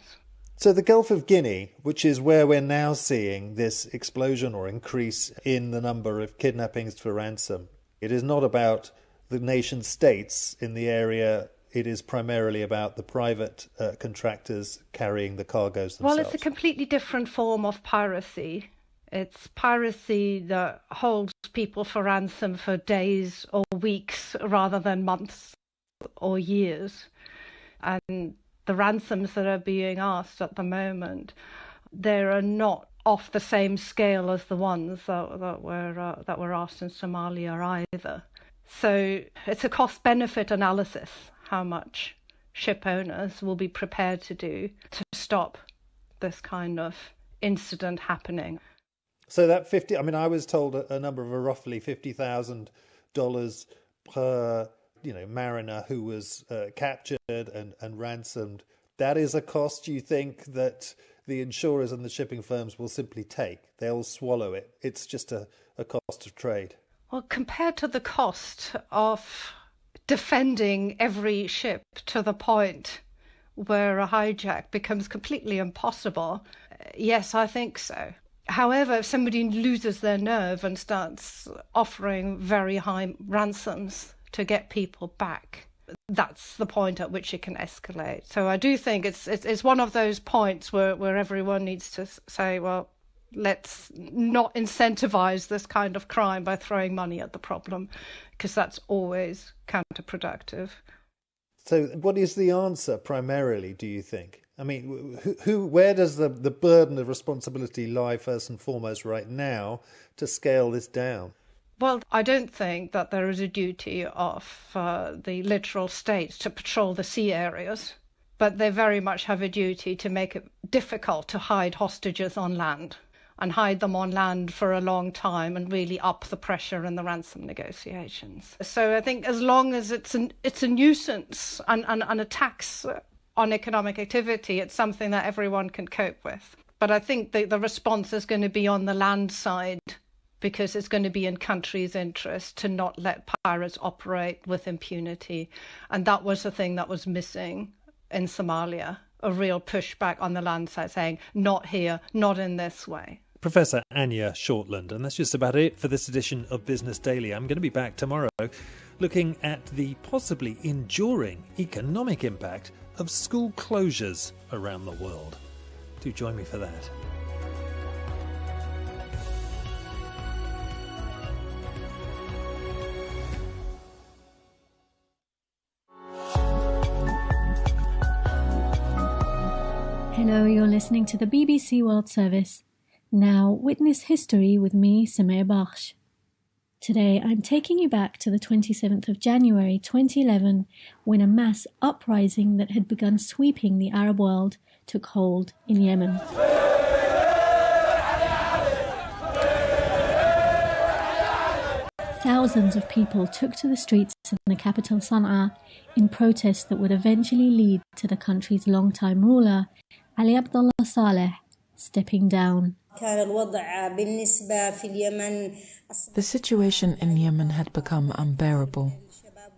So the Gulf of Guinea, which is where we're now seeing this explosion or increase in the number of kidnappings for ransom, it is not about the nation states in the area. It is primarily about the private contractors carrying the cargoes themselves. Well, it's a completely different form of piracy. It's piracy that holds people for ransom for days or weeks rather than months or years. And the ransoms that are being asked at the moment, they are not off the same scale as the ones that were asked in Somalia either. So it's a cost-benefit analysis, how much ship owners will be prepared to do to stop this kind of incident happening. So that I was told a number of roughly $50,000 per mariner who was captured and ransomed. That is a cost you think that the insurers and the shipping firms will simply take? They'll swallow it. It's just a cost of trade. Well, compared to the cost of defending every ship to the point where a hijack becomes completely impossible, yes, I think so. However, if somebody loses their nerve and starts offering very high ransoms to get people back, that's the point at which it can escalate. So I do think it's one of those points where everyone needs to say, well, let's not incentivize this kind of crime by throwing money at the problem, because that's always counterproductive. So what is the answer primarily, do you think? I mean, where does the burden of responsibility lie first and foremost right now to scale this down? Well, I don't think that there is a duty of the littoral states to patrol the sea areas, but they very much have a duty to make it difficult to hide hostages on land and hide them on land for a long time and really up the pressure in the ransom negotiations. So I think as long as it's a nuisance and a tax on economic activity, it's something that everyone can cope with. But I think the response is going to be on the land side, because it's going to be in countries' interest to not let pirates operate with impunity. And that was the thing that was missing in Somalia, a real pushback on the land side saying, not here, not in this way. Professor Anya Shortland, and that's just about it for this edition of Business Daily. I'm going to be back tomorrow looking at the possibly enduring economic impact of school closures around the world. Do join me for that. Hello, you're listening to the BBC World Service. Now, witness history with me, Samir Bakhsh. Today, I'm taking you back to the 27th of January 2011, when a mass uprising that had begun sweeping the Arab world took hold in Yemen. Thousands of people took to the streets in the capital Sana'a in protests that would eventually lead to the country's longtime ruler, Ali Abdullah Saleh, stepping down. The situation in Yemen had become unbearable.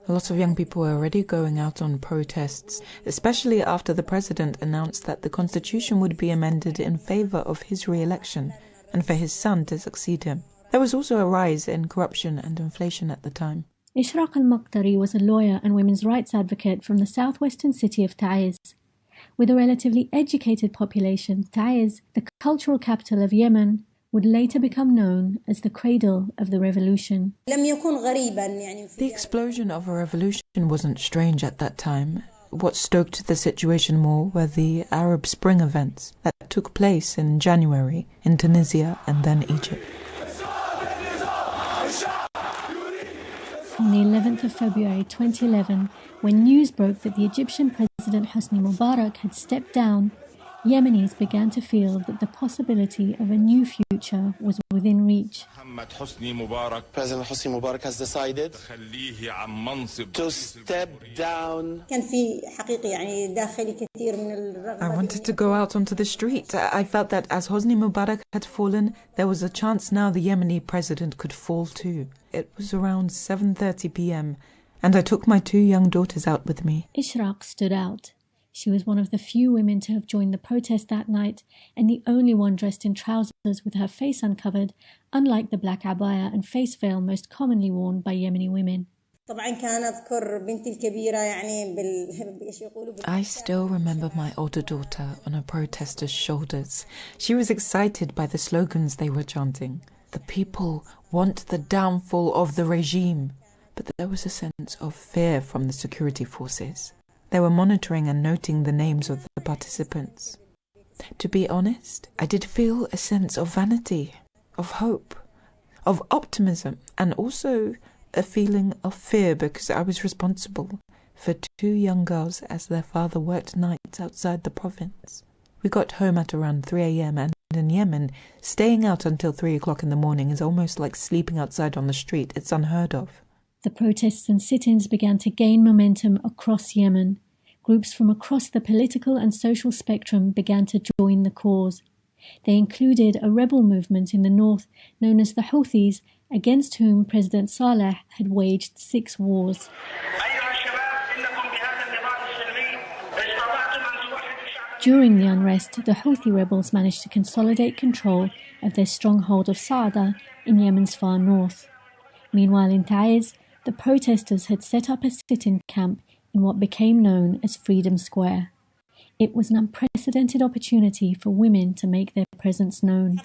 A lot of young people were already going out on protests, especially after the president announced that the constitution would be amended in favour of his re-election and for his son to succeed him. There was also a rise in corruption and inflation at the time. Ishraq al-Maqdari was a lawyer and women's rights advocate from the southwestern city of Taiz. With a relatively educated population, Taiz, the cultural capital of Yemen, would later become known as the cradle of the revolution. The explosion of a revolution wasn't strange at that time. What stoked the situation more were the Arab Spring events that took place in January in Tunisia and then Egypt. On the 11th of February 2011, when news broke that the Egyptian President Hosni Mubarak had stepped down, Yemenis began to feel that the possibility of a new future was within reach. President Hosni Mubarak has decided to step down. I wanted to go out onto the street. I felt that as Hosni Mubarak had fallen, there was a chance now the Yemeni president could fall too. It was around 7:30 p.m. and I took my 2 young daughters out with me. Ishraq stood out. She was one of the few women to have joined the protest that night and the only one dressed in trousers with her face uncovered, unlike the black abaya and face veil most commonly worn by Yemeni women. I still remember my older daughter on a protester's shoulders. She was excited by the slogans they were chanting. The people want the downfall of the regime. But there was a sense of fear from the security forces. They were monitoring and noting the names of the participants. To be honest, I did feel a sense of vanity, of hope, of optimism, and also a feeling of fear because I was responsible for 2 young girls as their father worked nights outside the province. We got home at around 3 a.m. and in Yemen, staying out until 3 o'clock in the morning is almost like sleeping outside on the street. It's unheard of. The protests and sit-ins began to gain momentum across Yemen. Groups from across the political and social spectrum began to join the cause. They included a rebel movement in the north known as the Houthis, against whom President Saleh had waged 6 wars. During the unrest, the Houthi rebels managed to consolidate control of their stronghold of Saada in Yemen's far north. Meanwhile, in Taiz, the protesters had set up a sit-in camp in what became known as Freedom Square. It was an unprecedented opportunity for women to make their presence known.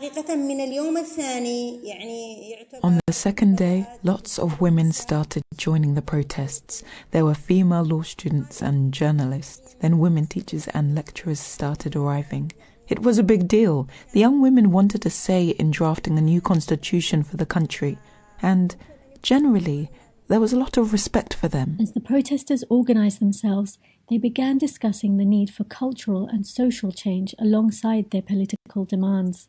On the second day, lots of women started joining the protests. There were female law students and journalists. Then women teachers and lecturers started arriving. It was a big deal. The young women wanted a say in drafting a new constitution for the country. And generally, there was a lot of respect for them. As the protesters organised themselves, they began discussing the need for cultural and social change alongside their political demands.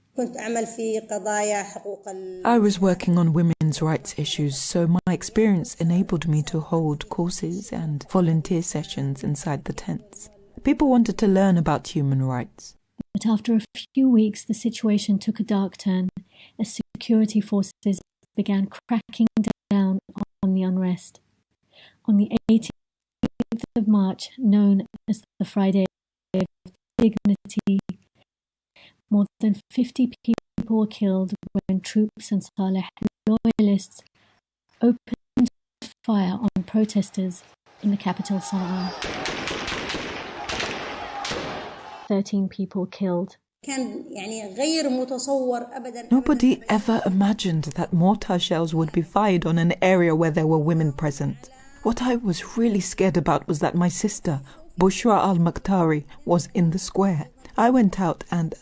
I was working on women's rights issues, so my experience enabled me to hold courses and volunteer sessions inside the tents. People wanted to learn about human rights. But after a few weeks, the situation took a dark turn as security forces began cracking down on the unrest. On the 18th of March, known as the Friday of Dignity, more than 50 people were killed when troops and Saleh loyalists opened fire on protesters in the capital Sana'a. 13 people killed. Nobody ever imagined that mortar shells would be fired on an area where there were women present. What I was really scared about was that my sister, Bushra al-Makhtari, was in the square. I went out and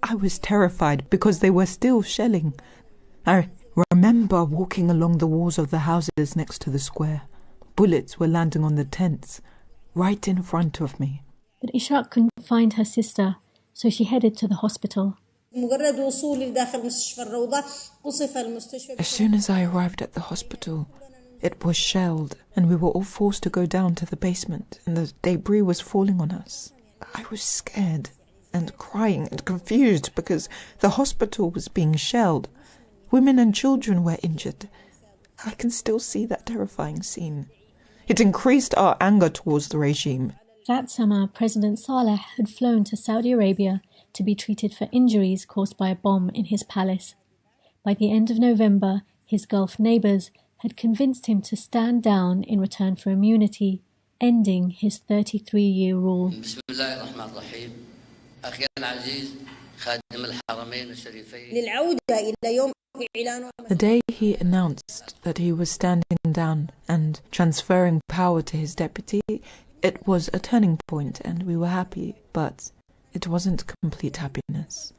I was terrified because they were still shelling. I remember walking along the walls of the houses next to the square. Bullets were landing on the tents, right in front of me. But Ishraq couldn't find her sister, so she headed to the hospital. As soon as I arrived at the hospital, it was shelled, and we were all forced to go down to the basement, and the debris was falling on us. I was scared and crying and confused because the hospital was being shelled. Women and children were injured. I can still see that terrifying scene. It increased our anger towards the regime. That summer, President Saleh had flown to Saudi Arabia to be treated for injuries caused by a bomb in his palace. By the end of November, his Gulf neighbours had convinced him to stand down in return for immunity, ending his 33-year rule. The day he announced that he was standing down and transferring power to his deputy, it was a turning point and we were happy, but it wasn't complete happiness.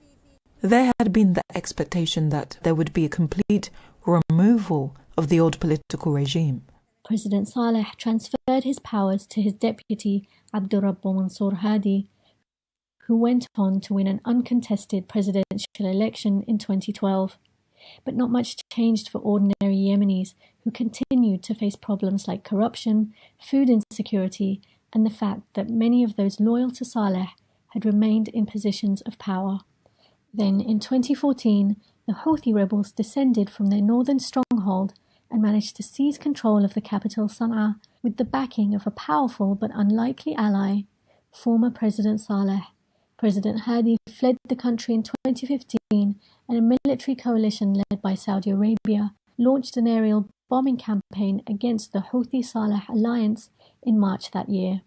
There had been the expectation that there would be a complete removal of the old political regime. President Saleh transferred his powers to his deputy, Abdurrabbu Mansour Hadi, who went on to win an uncontested presidential election in 2012. But not much changed for ordinary Yemenis, who continued to face problems like corruption, food insecurity, and the fact that many of those loyal to Saleh had remained in positions of power. Then, in 2014, the Houthi rebels descended from their northern stronghold and managed to seize control of the capital Sana'a with the backing of a powerful but unlikely ally, former President Saleh. President Hadi fled the country in 2015, and a military coalition led by Saudi Arabia launched an aerial bombing campaign against the Houthi-Saleh alliance in March that year.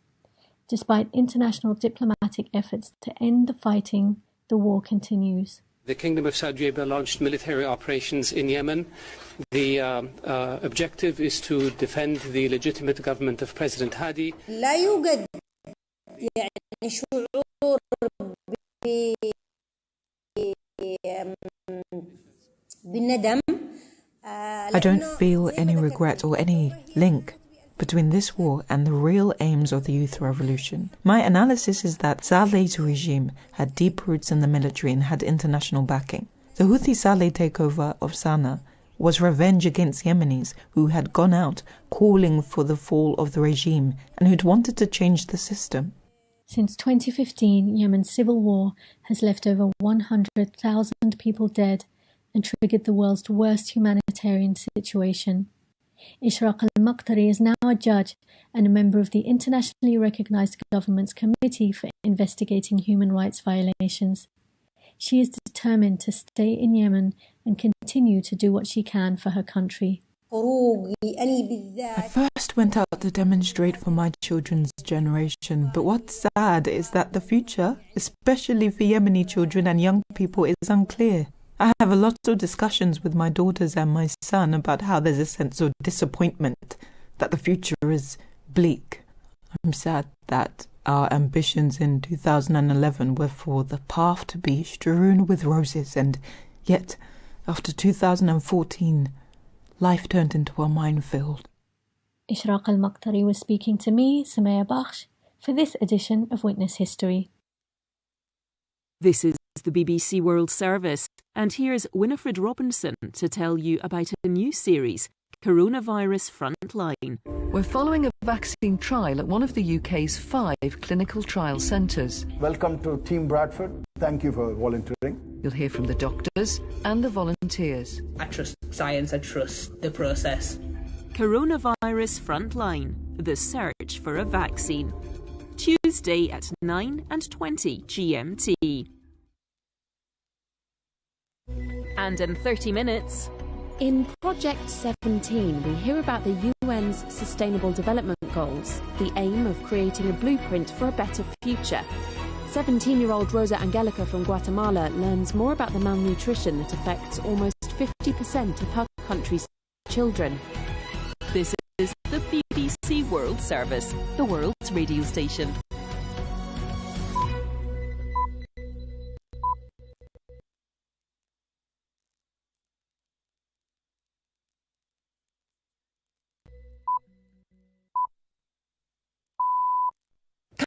Despite international diplomatic efforts to end the fighting, the war continues. The Kingdom of Saudi Arabia launched military operations in Yemen. The objective is to defend the legitimate government of President Hadi. لا يوجد شعور بالندم. I don't feel any regret or any link between this war and the real aims of the youth revolution. My analysis is that Saleh's regime had deep roots in the military and had international backing. The Houthi-Saleh takeover of Sana'a was revenge against Yemenis who had gone out calling for the fall of the regime and who'd wanted to change the system. Since 2015, Yemen's civil war has left over 100,000 people dead and triggered the world's worst humanitarian situation. Ishraq al-Maqtari is now a judge and a member of the internationally recognized government's Committee for Investigating Human Rights Violations. She is determined to stay in Yemen and continue to do what she can for her country. I first went out to demonstrate for my children's generation, but what's sad is that the future, especially for Yemeni children and young people, is unclear. I have a lot of discussions with my daughters and my son about how there's a sense of disappointment, that the future is bleak. I'm sad that our ambitions in 2011 were for the path to be strewn with roses, and yet, after 2014, life turned into a minefield. Ishraq al-Maqtari was speaking to me, Samaya Bakhsh, for this edition of Witness History. This is the BBC World Service, and here's Winifred Robinson to tell you about a new series, Coronavirus Frontline. We're following a vaccine trial at one of the UK's 5 clinical trial centres. Welcome to Team Bradford. Thank you for volunteering. You'll hear from the doctors and the volunteers. I trust science, I trust the process. Coronavirus Frontline, the search for a vaccine. Tuesday at 9:20 GMT. And in 30 minutes... In Project 17, we hear about the UN's Sustainable Development Goals, the aim of creating a blueprint for a better future. 17-year-old Rosa Angelica from Guatemala learns more about the malnutrition that affects almost 50% of her country's children. This is the BBC World Service, the world's radio station.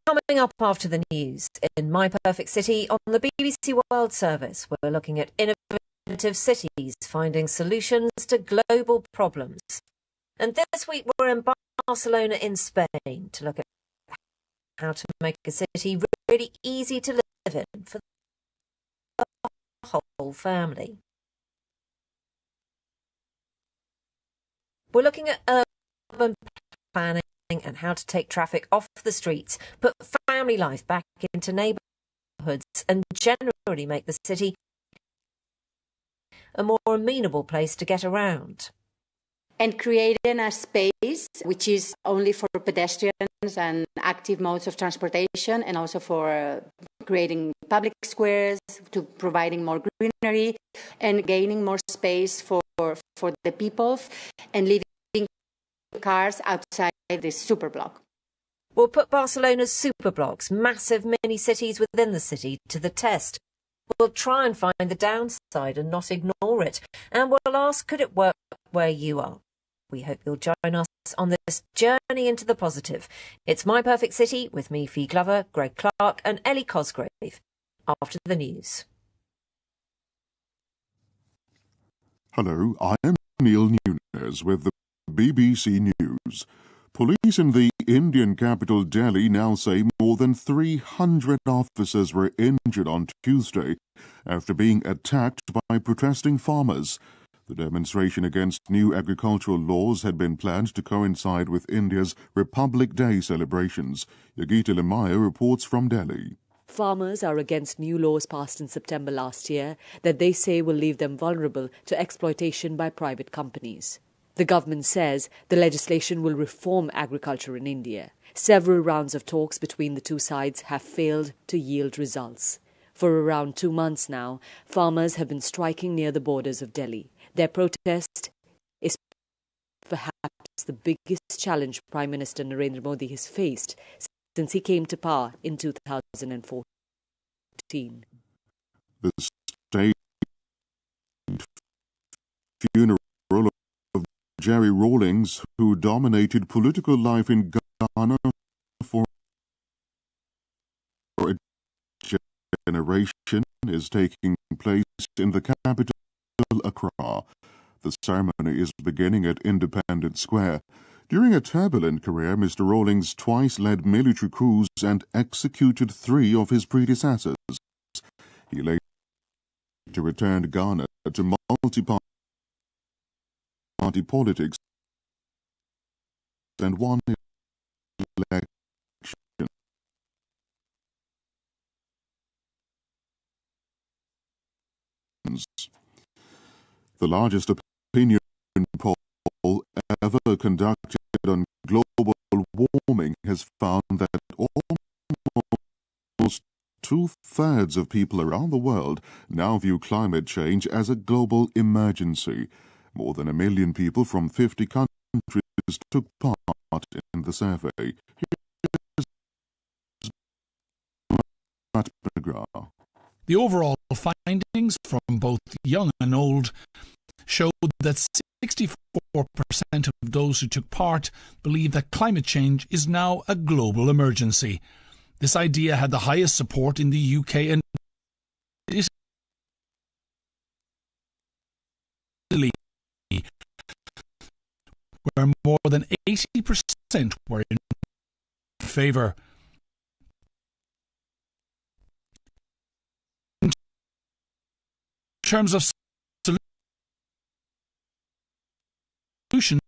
Coming up after the news, in My Perfect City on the BBC World Service, we're looking at innovative cities finding solutions to global problems. And this week we're in Barcelona in Spain to look at how to make a city really easy to live in for the whole family. We're looking at urban planning and how to take traffic off the streets, put family life back into neighbourhoods and generally make the city a more amenable place to get around. And creating a space which is only for pedestrians and active modes of transportation, and also for creating public squares, to providing more greenery and gaining more space for the people, and leaving cars outside this superblock. We'll put Barcelona's superblocks, massive mini-cities within the city, to the test. We'll try and find the downside and not ignore it. And we'll ask, could it work where you are? We hope you'll join us on this journey into the positive. It's My Perfect City with me, Fee Glover, Greg Clark and Ellie Cosgrave. After the news. Hello, I am Neil Nunes with the BBC News. Police in the Indian capital Delhi now say more than 300 officers were injured on Tuesday after being attacked by protesting farmers. The demonstration against new agricultural laws had been planned to coincide with India's Republic Day celebrations. Yogita Limaya reports from Delhi. Farmers are against new laws passed in September last year that they say will leave them vulnerable to exploitation by private companies. The government says the legislation will reform agriculture in India. Several rounds of talks between the two sides have failed to yield results. For around 2 months now, farmers have been striking near the borders of Delhi. Their protest is perhaps the biggest challenge Prime Minister Narendra Modi has faced since he came to power in 2014. The state funeral of Jerry Rawlings, who dominated political life in Ghana for a generation, is taking place in the capital, Accra. The ceremony is beginning at Independence Square. During a turbulent career, Mr. Rawlings twice led military coups and executed 3 of his predecessors. He later returned Ghana to multi-party politics and won election. The largest opinion poll ever conducted on global warming has found that almost 2/3 of people around the world now view climate change as a global emergency. More than 1 million people from 50 countries took part in the survey. Here's Matt McGrath. The overall findings from both young and old showed that 64% of those who took part believe that climate change is now a global emergency. This idea had the highest support in the UK and Italy, where more than 80% were in favour. In terms of solutions,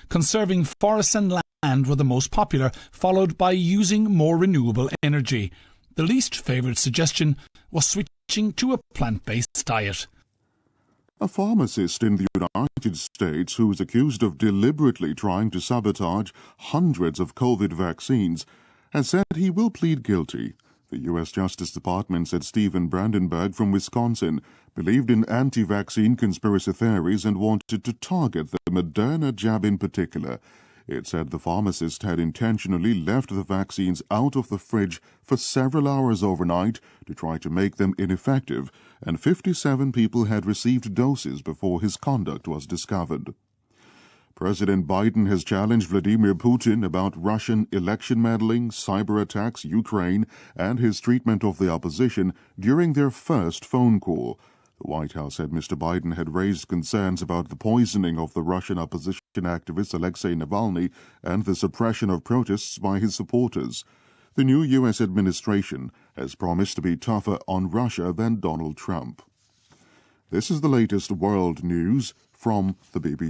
conserving forests and land were the most popular, followed by using more renewable energy. The least favoured suggestion was switching to a plant-based diet. A pharmacist in the United States who is accused of deliberately trying to sabotage hundreds of COVID vaccines has said he will plead guilty. The U.S. Justice Department said Stephen Brandenburg from Wisconsin believed in anti-vaccine conspiracy theories and wanted to target the Moderna jab in particular. It said the pharmacist had intentionally left the vaccines out of the fridge for several hours overnight to try to make them ineffective, and 57 people had received doses before his conduct was discovered. President Biden has challenged Vladimir Putin about Russian election meddling, cyber attacks, Ukraine, and his treatment of the opposition during their first phone call. The White House said Mr. Biden had raised concerns about the poisoning of the Russian opposition activist Alexei Navalny and the suppression of protests by his supporters. The new U.S. administration has promised to be tougher on Russia than Donald Trump. This is the latest world news from the BBC.